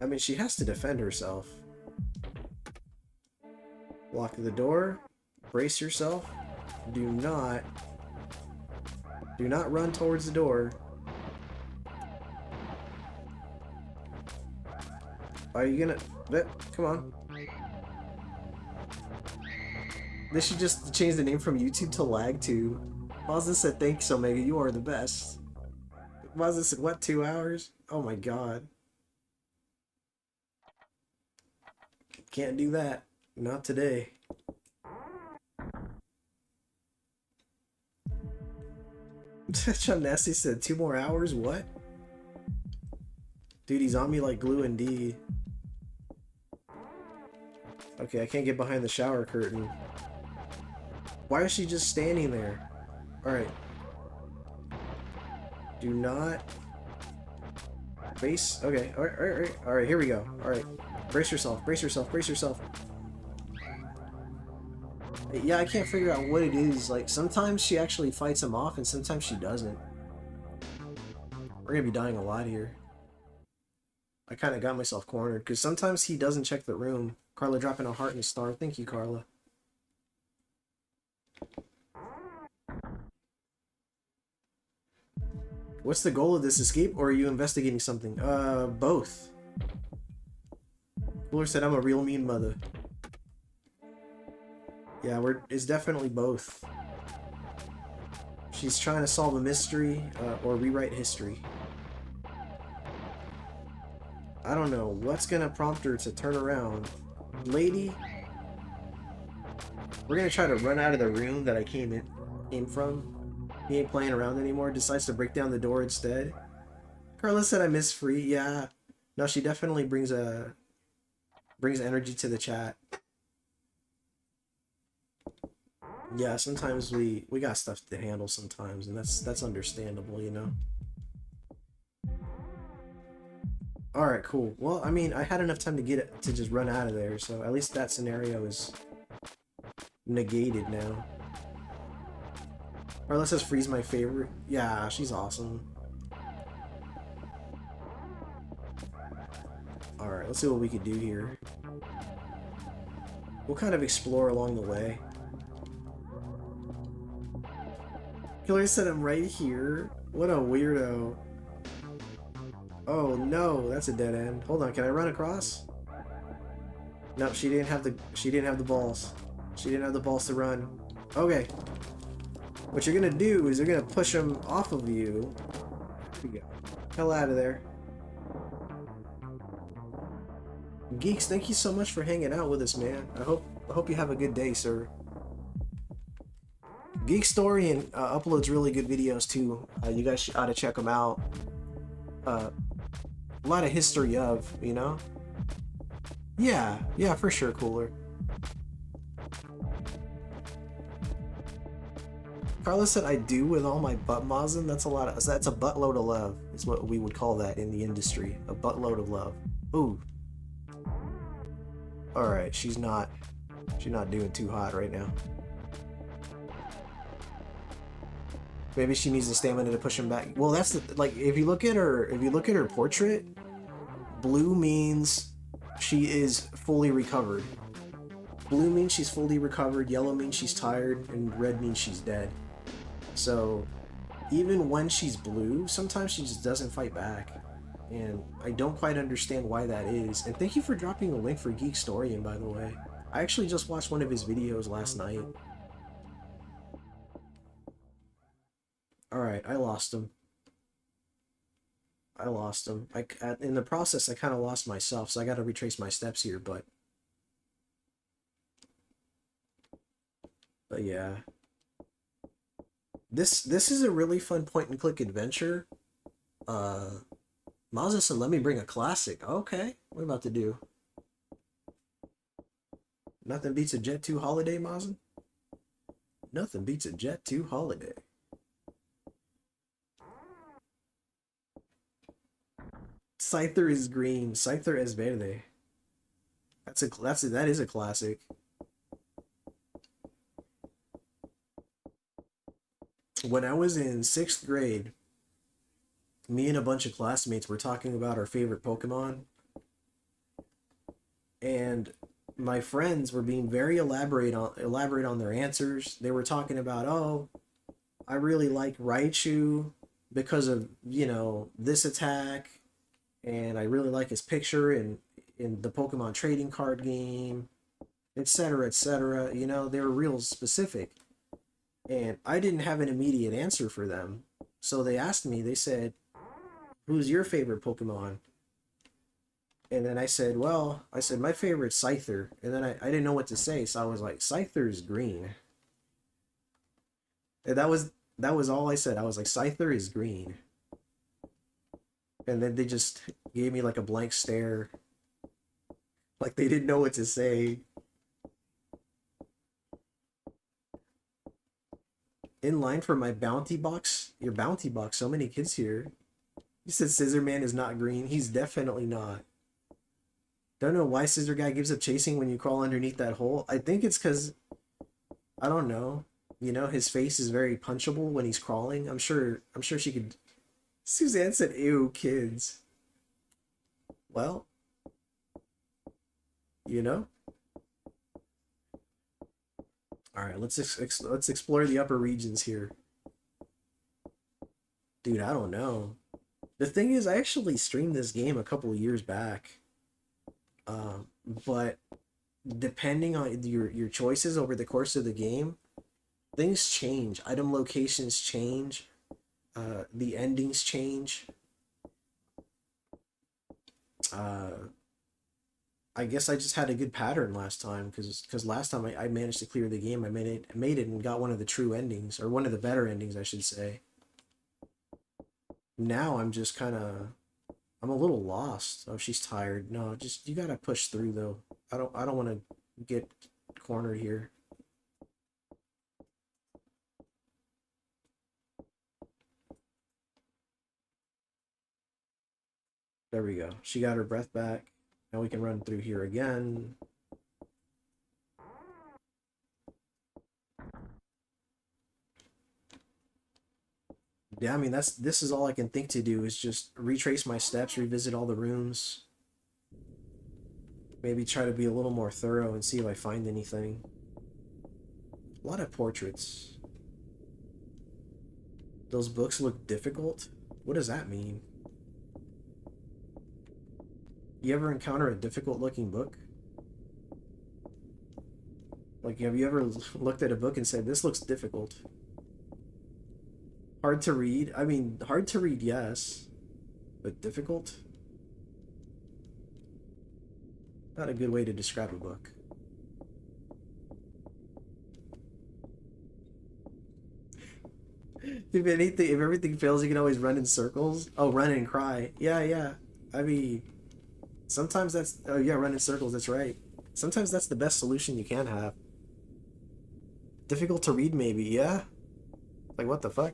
I mean, she has to defend herself. Lock the door. Brace yourself. Do not run towards the door. Are you gonna... Come on. They should just change the name from YouTube to LagTube. Mazda said, thanks, Omega, you are the best. Mazda said, what, 2 hours? Oh my god. Can't do that. Not today. John Nasty said, 2 more hours? What? Dude, he's on me like glue indeed. Okay, I can't get behind the shower curtain. Why is she just standing there? Alright. Do not... Brace... Okay, alright, here we go. Alright. Brace yourself, brace yourself, brace yourself. Yeah, I can't figure out what it is. Like, sometimes she actually fights him off, and sometimes she doesn't. We're gonna be dying a lot here. I kind of got myself cornered, because sometimes he doesn't check the room. Carla dropping a heart and a star. Thank you, Carla. What's the goal of this escape, or are you investigating something? Both. Cooler said I'm a real mean mother. Yeah, it's definitely both. She's trying to solve a mystery, or rewrite history. I don't know what's gonna prompt her to turn around. Lady, we're gonna try to run out of the room that I came from. He ain't playing around anymore, decides to break down the door instead. Carla said I miss Free. Yeah. No, she definitely brings energy to the chat. Yeah, sometimes we got stuff to handle sometimes, and that's understandable, you know. Alright, cool. Well, I mean, I had enough time to get it to just run out of there, so at least that scenario is negated now. Or let's just freeze my favorite. Yeah, she's awesome. Alright, let's see what we could do here. We'll kind of explore along the way. Killer said I'm right here. What a weirdo. Oh no, that's a dead end. Hold on, can I run across? Nope, she didn't have the balls. She didn't have the balls to run. Okay. What you're gonna do is you're gonna push them off of you. Here we go. Hell out of there. Geeks, thank you so much for hanging out with us, man. I hope you have a good day, sir. Geek Story and uploads really good videos too. You guys ought to check them out. A lot of history of, you know? Yeah, for sure, Cooler. Carlos said I do with all my butt mozzing. That's a buttload of love, is what we would call that in the industry. A buttload of love. Ooh. Alright, she's not doing too hot right now. Maybe she needs the stamina to push him back. Well, that's the, like, if you look at her portrait, blue means she is fully recovered. Blue means she's fully recovered, yellow means she's tired, and red means she's dead. So, even when she's blue, sometimes she just doesn't fight back. And I don't quite understand why that is. And thank you for dropping a link for Geek Storian, by the way. I actually just watched one of his videos last night. Alright, I lost him. In the process, I kind of lost myself, so I got to retrace my steps here, but yeah. This is a really fun point-and-click adventure. Mazza said, let me bring a classic. Okay, what are we about to do? Nothing beats a Jet 2 holiday, Mazza? Nothing beats a Jet 2 holiday. Scyther is green. Scyther es verde. That is a classic. When I was in 6th grade, me and a bunch of classmates were talking about our favorite Pokemon. And my friends were being very elaborate on their answers. They were talking about, oh, I really like Raichu because of, you know, this attack. And I really like his picture in the Pokemon trading card game, etc., etc. You know, they were real specific. And I didn't have an immediate answer for them. So they asked me, they said, who's your favorite Pokemon? And then I said, my favorite's Scyther. And then I didn't know what to say, so I was like, Scyther's green. And that was all I said. I was like, Scyther is green. And then they just gave me like a blank stare. Like they didn't know what to say. In line for my bounty box? Your bounty box, so many kids here. You said Scissor Man is not green. He's definitely not. Don't know why Scissor Guy gives up chasing when you crawl underneath that hole. I think it's because, I don't know. You know, his face is very punchable when he's crawling. I'm sure she could. Suzanne said, ew, kids. Well, you know. All right, let's explore the upper regions here. Dude, I don't know. The thing is, I actually streamed this game a couple of years back. But depending on your choices over the course of the game, things change. Item locations change. The endings change. I guess I just had a good pattern last time because last time I managed to clear the game. I made it and got one of the true endings, or one of the better endings, I should say. Now I'm just kind of, I'm a little lost. Oh, she's tired. No, just, you gotta push through though. I don't want to get cornered here. There we go. She got her breath back. Now we can run through here again. Yeah, I mean, this is all I can think to do is just retrace my steps, revisit all the rooms. Maybe try to be a little more thorough and see if I find anything. A lot of portraits. Those books look difficult? What does that mean? You ever encounter a difficult looking book? Like, have you ever looked at a book and said, this looks difficult? Hard to read? I mean, hard to read, yes. But difficult? Not a good way to describe a book. If anything, if everything fails, you can always run in circles. Oh, run and cry. Yeah, yeah. I mean, sometimes that's... Oh, yeah, run in circles, that's right. Sometimes that's the best solution you can have. Difficult to read, maybe, yeah? Like, what the fuck?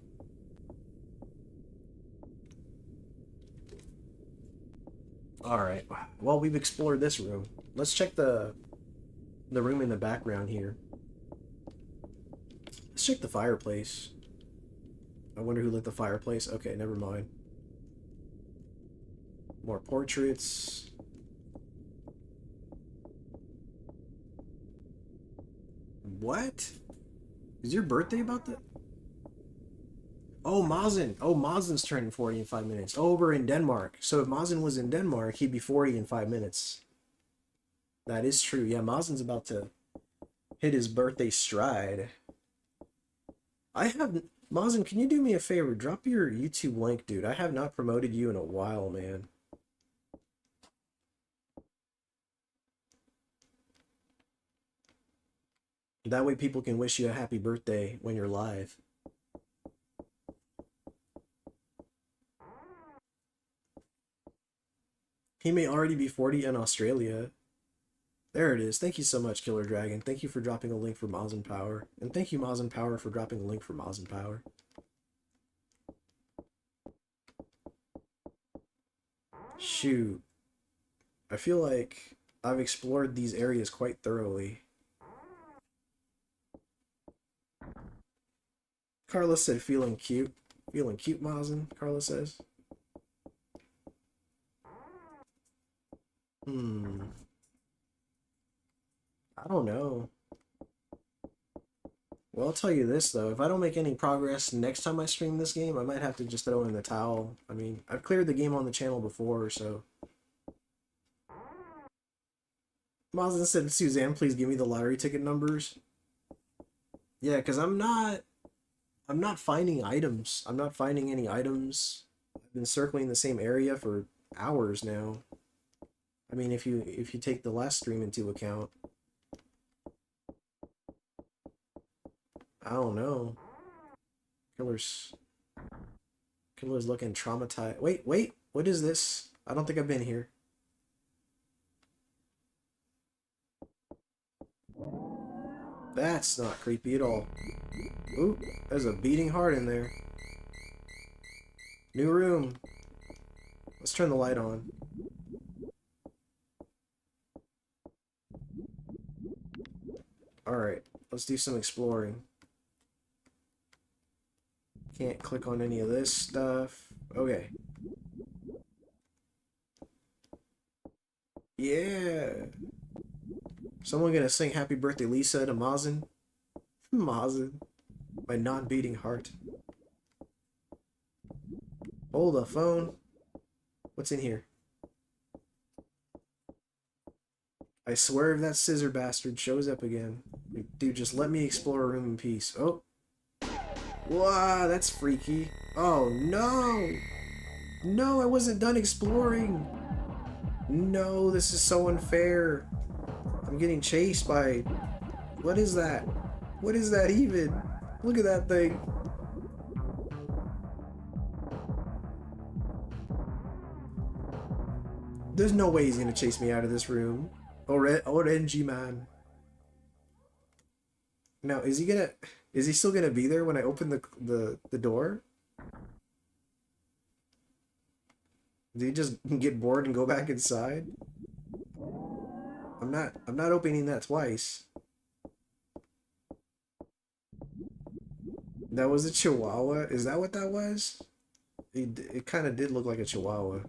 Alright, well, we've explored this room. Let's check the room in the background here. Let's check the fireplace. I wonder who lit the fireplace. Okay, never mind. More portraits. What? Is your birthday about that? Oh, Mazen. Oh, Mazen's turning 40 in 5 minutes. Oh, we're in Denmark. So if Mazen was in Denmark, he'd be 40 in 5 minutes. That is true. Yeah, Mazen's about to hit his birthday stride. Mazen, can you do me a favor? Drop your YouTube link, dude. I have not promoted you in a while, man. That way people can wish you a happy birthday when you're live. He may already be 40 in Australia. There it is. Thank you so much, Killer Dragon. Thank you for dropping a link for Mazen Power. And thank you, Mazen Power, for dropping a link for Mazen Power. Shoot. I feel like I've explored these areas quite thoroughly. Carla said feeling cute. Feeling cute, Mazen, Carla says. I don't know. Well, I'll tell you this, though. If I don't make any progress next time I stream this game, I might have to just throw in the towel. I mean, I've cleared the game on the channel before, so... Mazen said, Suzanne, please give me the lottery ticket numbers. Yeah, because I'm not finding items. I'm not finding any items. I've been circling the same area for hours now. I mean, if you take the last stream into account. I don't know. Killer's looking traumatized. Wait, what is this? I don't think I've been here. That's not creepy at all. Ooh, there's a beating heart in there. New room. Let's turn the light on. Alright, let's do some exploring. Can't click on any of this stuff. Okay. Yeah. Someone gonna sing Happy Birthday Lisa to Mazen? Mazen. My non-beating heart. Hold the phone. What's in here? I swear if that scissor bastard shows up again. Dude, just let me explore a room in peace. Oh. Wow, that's freaky. Oh, no. No, I wasn't done exploring. No, this is so unfair. I'm getting chased by... What is that? What is that even? Look at that thing. There's no way he's gonna chase me out of this room. Orange man. Now, is he still gonna be there when I open the door? Do you just get bored and go back inside? I'm not opening that twice. That was a chihuahua? Is that what that was? It kind of did look like a chihuahua.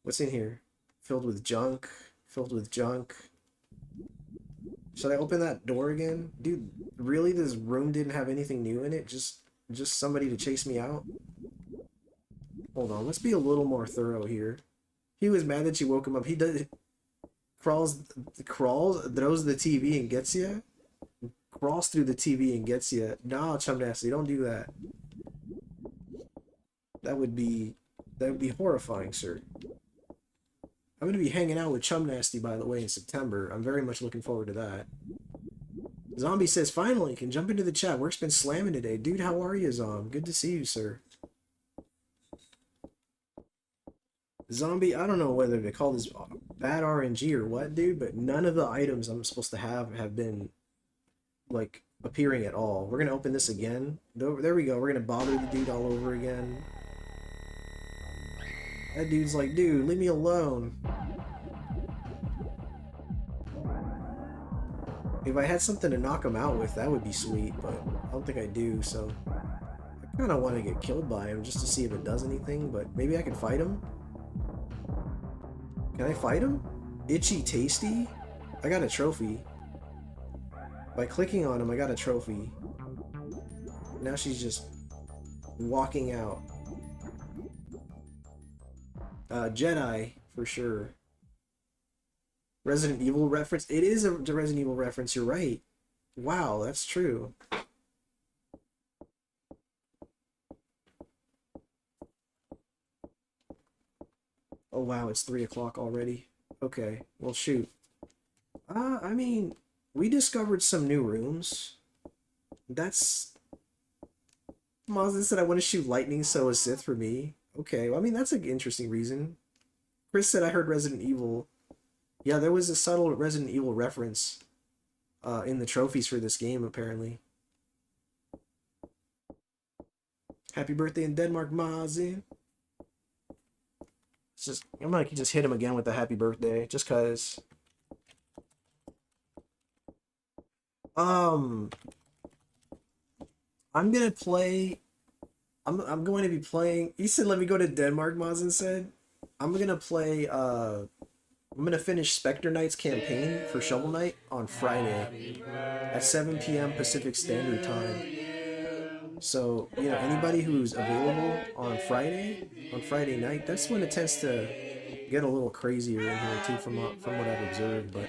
What's in here? Filled with junk. Filled with junk. Should I open that door again? Dude, really? This room didn't have anything new in it? Just somebody to chase me out? Hold on, let's be a little more thorough here. He was mad that you woke him up. He does crawls, throws the TV and gets you. Crawls through the TV and gets you. No, Chum Nasty, don't do that. That would be horrifying, sir. I'm gonna be hanging out with Chum Nasty, by the way, in September. I'm very much looking forward to that. Zombie says, finally, can jump into the chat. Work's been slamming today. Dude, how are you, Zom? Good to see you, sir. Zombie, I don't know whether to call this bad RNG or what, dude, but none of the items I'm supposed to have been, like, appearing at all. We're gonna open this again. There we go. We're gonna bother the dude all over again. That dude's like, dude, leave me alone. If I had something to knock him out with, that would be sweet, but I don't think I do, so... I kind of want to get killed by him just to see if it does anything, but maybe I can fight him? Can I fight him? Itchy Tasty? I got a trophy. By clicking on him, I got a trophy. Now she's just walking out. Jedi, for sure. Resident Evil reference. It is a Resident Evil reference, you're right. Wow, that's true. Oh wow, it's 3 o'clock already. Okay, well shoot. I mean, we discovered some new rooms. That's... Mazda said I want to shoot lightning, so a Sith for me. Okay, well, I mean, that's an interesting reason. Chris said I heard Resident Evil. Yeah, there was a subtle Resident Evil reference in the trophies for this game, apparently. Happy birthday in Denmark, Mazin. It's just, I'm gonna just hit him again with the happy birthday, just cause. I'm gonna play. I'm going to be playing. He said, "Let me go to Denmark." Mazin said, "I'm gonna play. I'm gonna finish Spectre Knight's campaign for Shovel Knight on Friday at 7 p.m. Pacific Standard Time. So you know, anybody who's available on Friday night, that's when it tends to get a little crazier in here too, from what I've observed, but."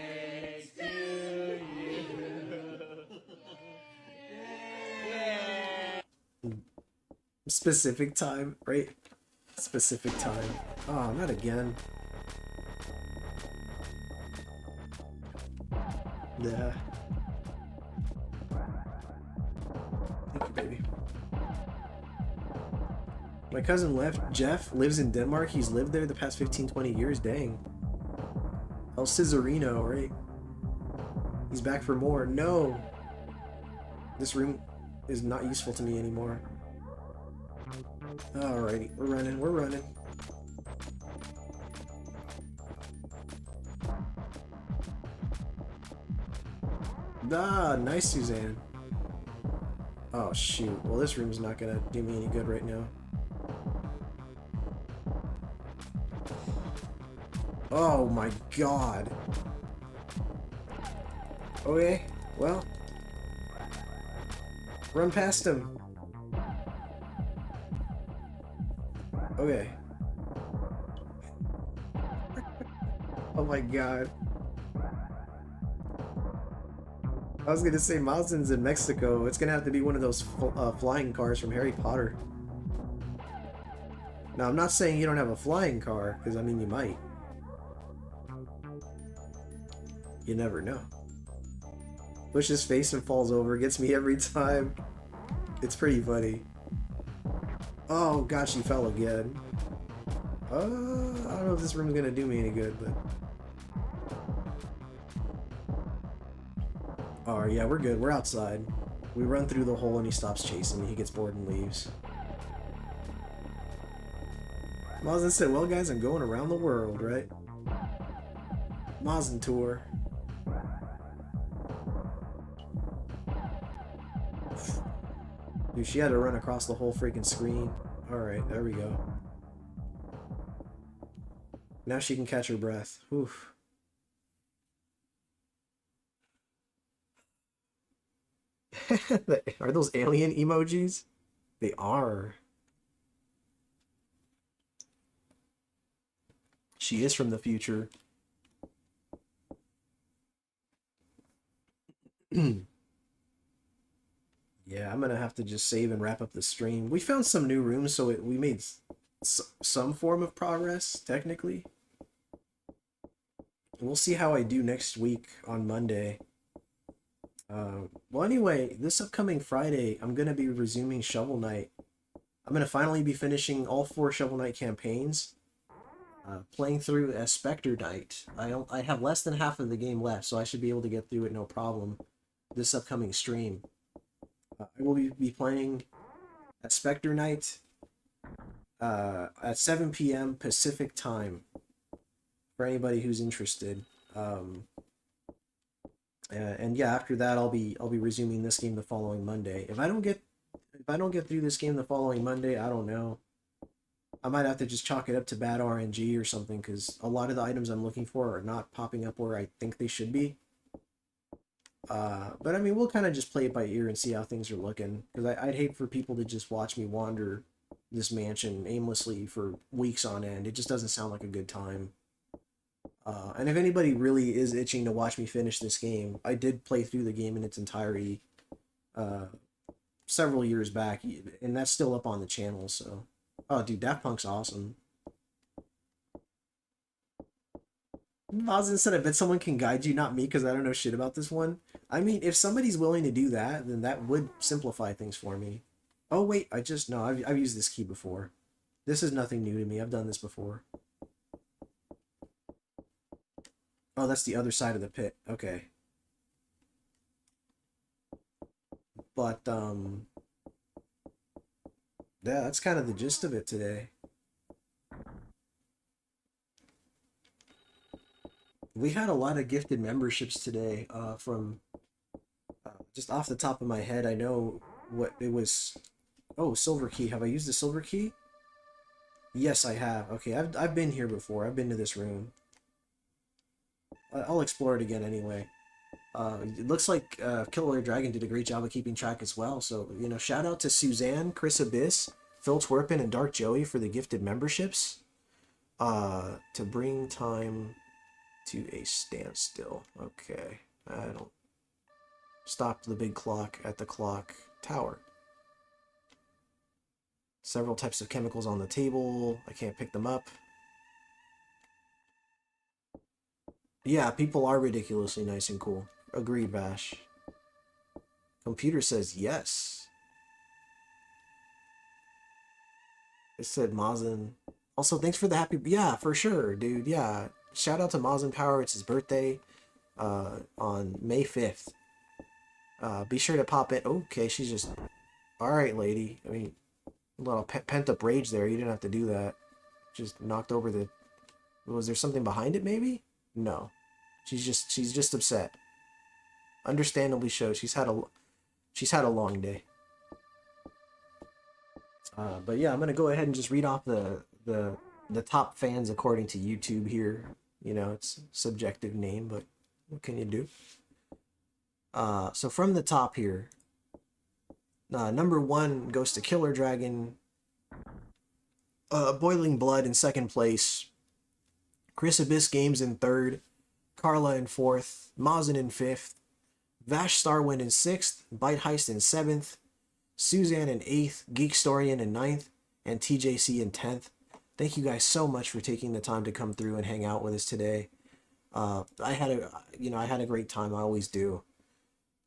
Specific time, right? Specific time. Oh, not again. Yeah. Thank you, baby. My cousin Jeff lives in Denmark. He's lived there the past 15-20 years. Dang. El Cesarino, right? He's back for more. No! This room is not useful to me anymore. Alrighty, we're running. Ah, nice, Suzanne. Oh, shoot. Well, this room's not gonna do me any good right now. Oh my god. Okay, well. Run past him. Okay. Oh my god. I was gonna say Mausden's in Mexico. It's gonna have to be one of those flying cars from Harry Potter. Now, I'm not saying you don't have a flying car, because I mean you might. You never know. Pushes face and falls over. Gets me every time. It's pretty funny. Oh god, she fell again. I don't know if this room's gonna do me any good, but... Oh yeah, we're good. We're outside. We run through the hole and he stops chasing me. He gets bored and leaves. Mazen said, well, guys, I'm going around the world, right? Mazen tour. Dude, she had to run across the whole freaking screen. Alright, there we go. Now she can catch her breath. Oof. Are those alien emojis? They are. She is from the future. Yeah, I'm gonna have to just save and wrap up the stream. We found some new rooms, so we made some form of progress, technically. We'll see how I do next week on Monday. Well, anyway, this upcoming Friday, I'm gonna be resuming Shovel Knight. I'm gonna finally be finishing all 4 Shovel Knight campaigns. Playing through as Spectre Knight. I have less than half of the game left, so I should be able to get through it no problem this upcoming stream. I will be playing at Spectre Knight at 7 p.m. Pacific time for anybody who's interested. And yeah, after that I'll be resuming this game the following Monday. If I don't get through this game the following Monday, I don't know. I might have to just chalk it up to bad RNG or something, because a lot of the items I'm looking for are not popping up where I think they should be. But I mean, we'll kind of just play it by ear and see how things are looking, because I'd hate for people to just watch me wander this mansion aimlessly for weeks on end. It just doesn't sound like a good time. And if anybody really is itching to watch me finish this game, I did play through the game in its entirety several years back, and that's still up on the channel, so... Oh, dude, Daft Punk's awesome. Mazen said, I bet someone can guide you, not me, because I don't know shit about this one. I mean, if somebody's willing to do that, then that would simplify things for me. Oh, wait, no, I've used this key before. This is nothing new to me. I've done this before. Oh, that's the other side of the pit. Okay. But, yeah, that's kind of the gist of it today. We had a lot of gifted memberships today, from, just off the top of my head, I know what it was. Oh, silver key. Have I used the silver key? Yes, I have. Okay, I've been here before. I've been to this room. I'll explore it again anyway. It looks like Killer Dragon did a great job of keeping track as well. So, you know, shout out to Suzanne, Chris Abyss, Phil Twerpin, and Dark Joey for the gifted memberships. To bring time to a standstill. Okay, I don't... Stop the big clock at the clock tower. Several types of chemicals on the table. I can't pick them up. Yeah, people are ridiculously nice and cool. Agreed, Bash. Computer says yes. It said Mazen. Also, thanks for the happy... Yeah, for sure, dude. Yeah. Shout out to Mazen Power. It's his birthday on May 5th. Be sure to pop in. Okay, she's just... Alright, lady. I mean, a little pent-up rage there. You didn't have to do that. Just knocked over the... Was there something behind it, maybe? No. She's just upset. Understandably so. She's had a long day. But yeah, I'm gonna go ahead and just read off the top fans according to YouTube here. You know, it's a subjective name, but what can you do? So from the top here, number 1 goes to Killer Dragon. Boiling Blood in 2nd place. Chris Abyss Games in 3rd. Carla in 4th. Mazen in 5th. Vash Starwind in 6th. Bite Heist in 7th. Suzanne in 8th. Geek Storian in 9th. And TJC in 10th. Thank you guys so much for taking the time to come through and hang out with us today. I had a great time. I always do.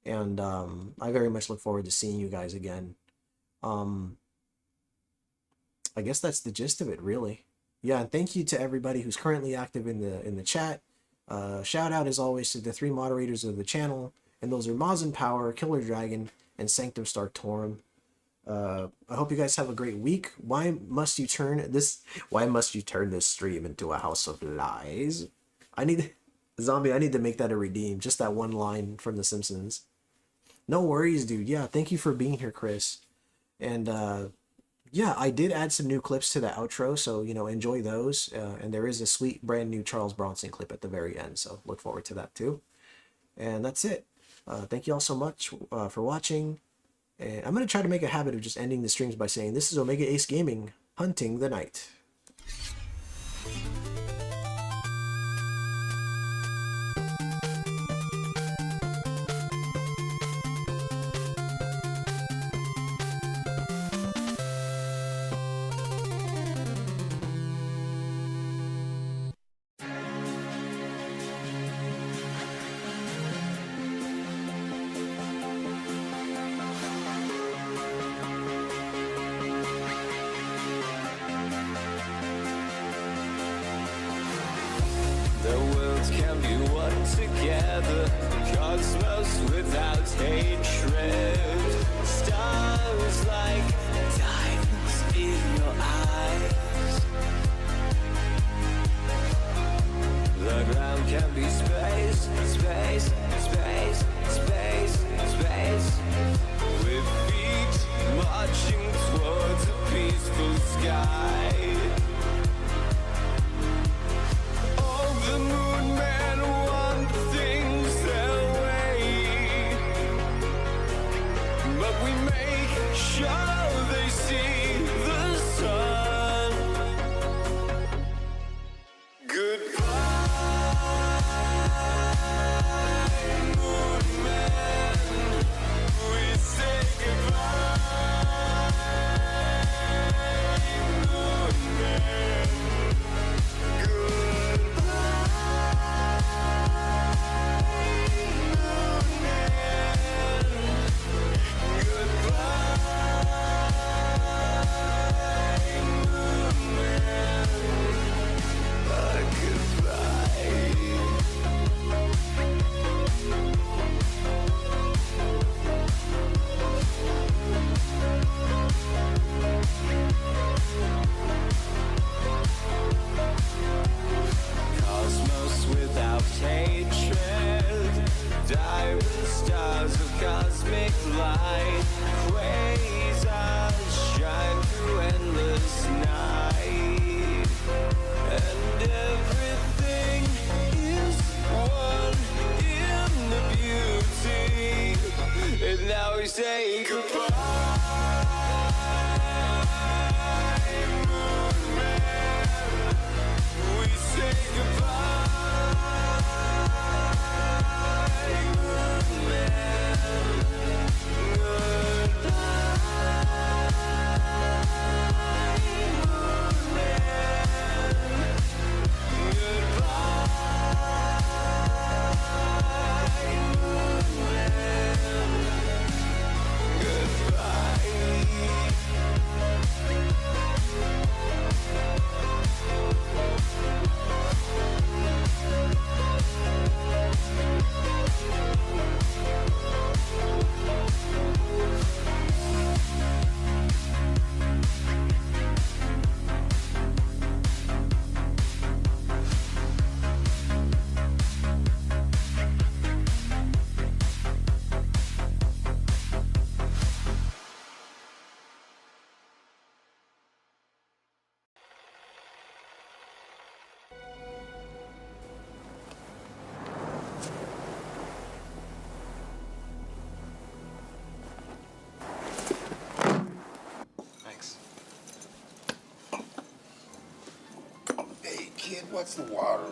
And I very much look forward to seeing you guys again. I guess that's the gist of it, really. Yeah, and thank you to everybody who's currently active in the chat. Shout out as always to the 3 moderators of the channel, and those are Mazen Power, Killer Dragon, and Sanctum Startorum. I hope you guys have a great week. Why must you turn this stream into a house of lies? Zombie, I need to make that a redeem. Just that one line from The Simpsons. No worries, dude. Yeah, thank you for being here, Chris. And yeah, I did add some new clips to the outro, so enjoy those. And there is a sweet brand new Charles Bronson clip at the very end, so look forward to that too. And that's it. Thank you all so much for watching. And I'm going to try to make a habit of just ending the streams by saying, this is Omega Ace Gaming, hunting the night. Together, cosmos without hatred, stars like diamonds in your eyes. The ground can be space, space, space, space, space, with feet marching towards a peaceful sky. Oh, the moon man want things their way, but we make sure they see the sun. Goodbye, moon man. We say goodbye, moon man. Diamond stars of cosmic light, quasars shine through endless night, and everything is one in the beauty. And now we say goodbye, moon man. We say goodbye. What's the water?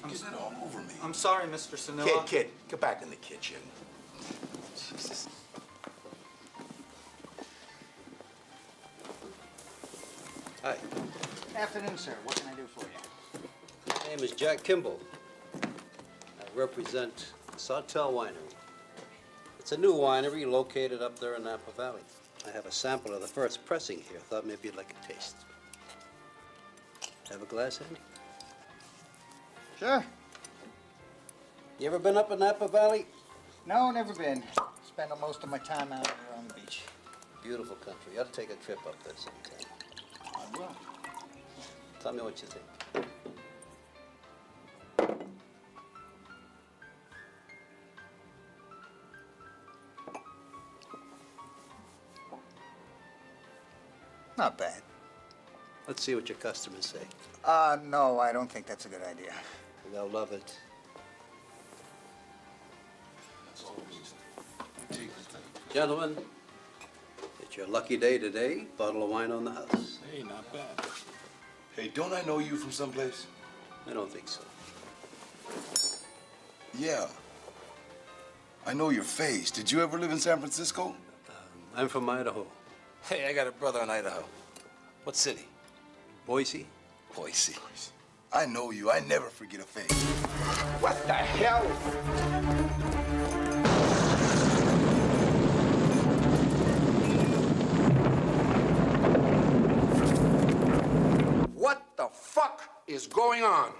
Get it all over me. I'm sorry, Mr. Sonilla. Kid, get back in the kitchen. Jesus. Hi, Afternoon, sir. What can I do for you? my name is Jack Kimball. I represent Sawtell Winery. It's a new winery located up there in Napa Valley. I have a sample of the first pressing here. Thought maybe you'd like a taste. Have a glass, Andy? Sure. You ever been up in Napa Valley? No, never been. Spend most of my time out here on the beach. beautiful country. You ought to take a trip up there sometime. I will. Tell me what you think. Not bad. Let's see what your customers say. No, I don't think that's a good idea. They'll love it. That's always take the thing. Gentlemen, it's your lucky day today. Bottle of wine on the house. Hey, not bad. Hey, don't I know you from someplace? I don't think so. Yeah. I know your face. Did you ever live in San Francisco? I'm from Idaho. Hey, I got a brother in Idaho. What city? Boise? Boise. I know you. I never forget a face. What the hell? What the fuck is going on?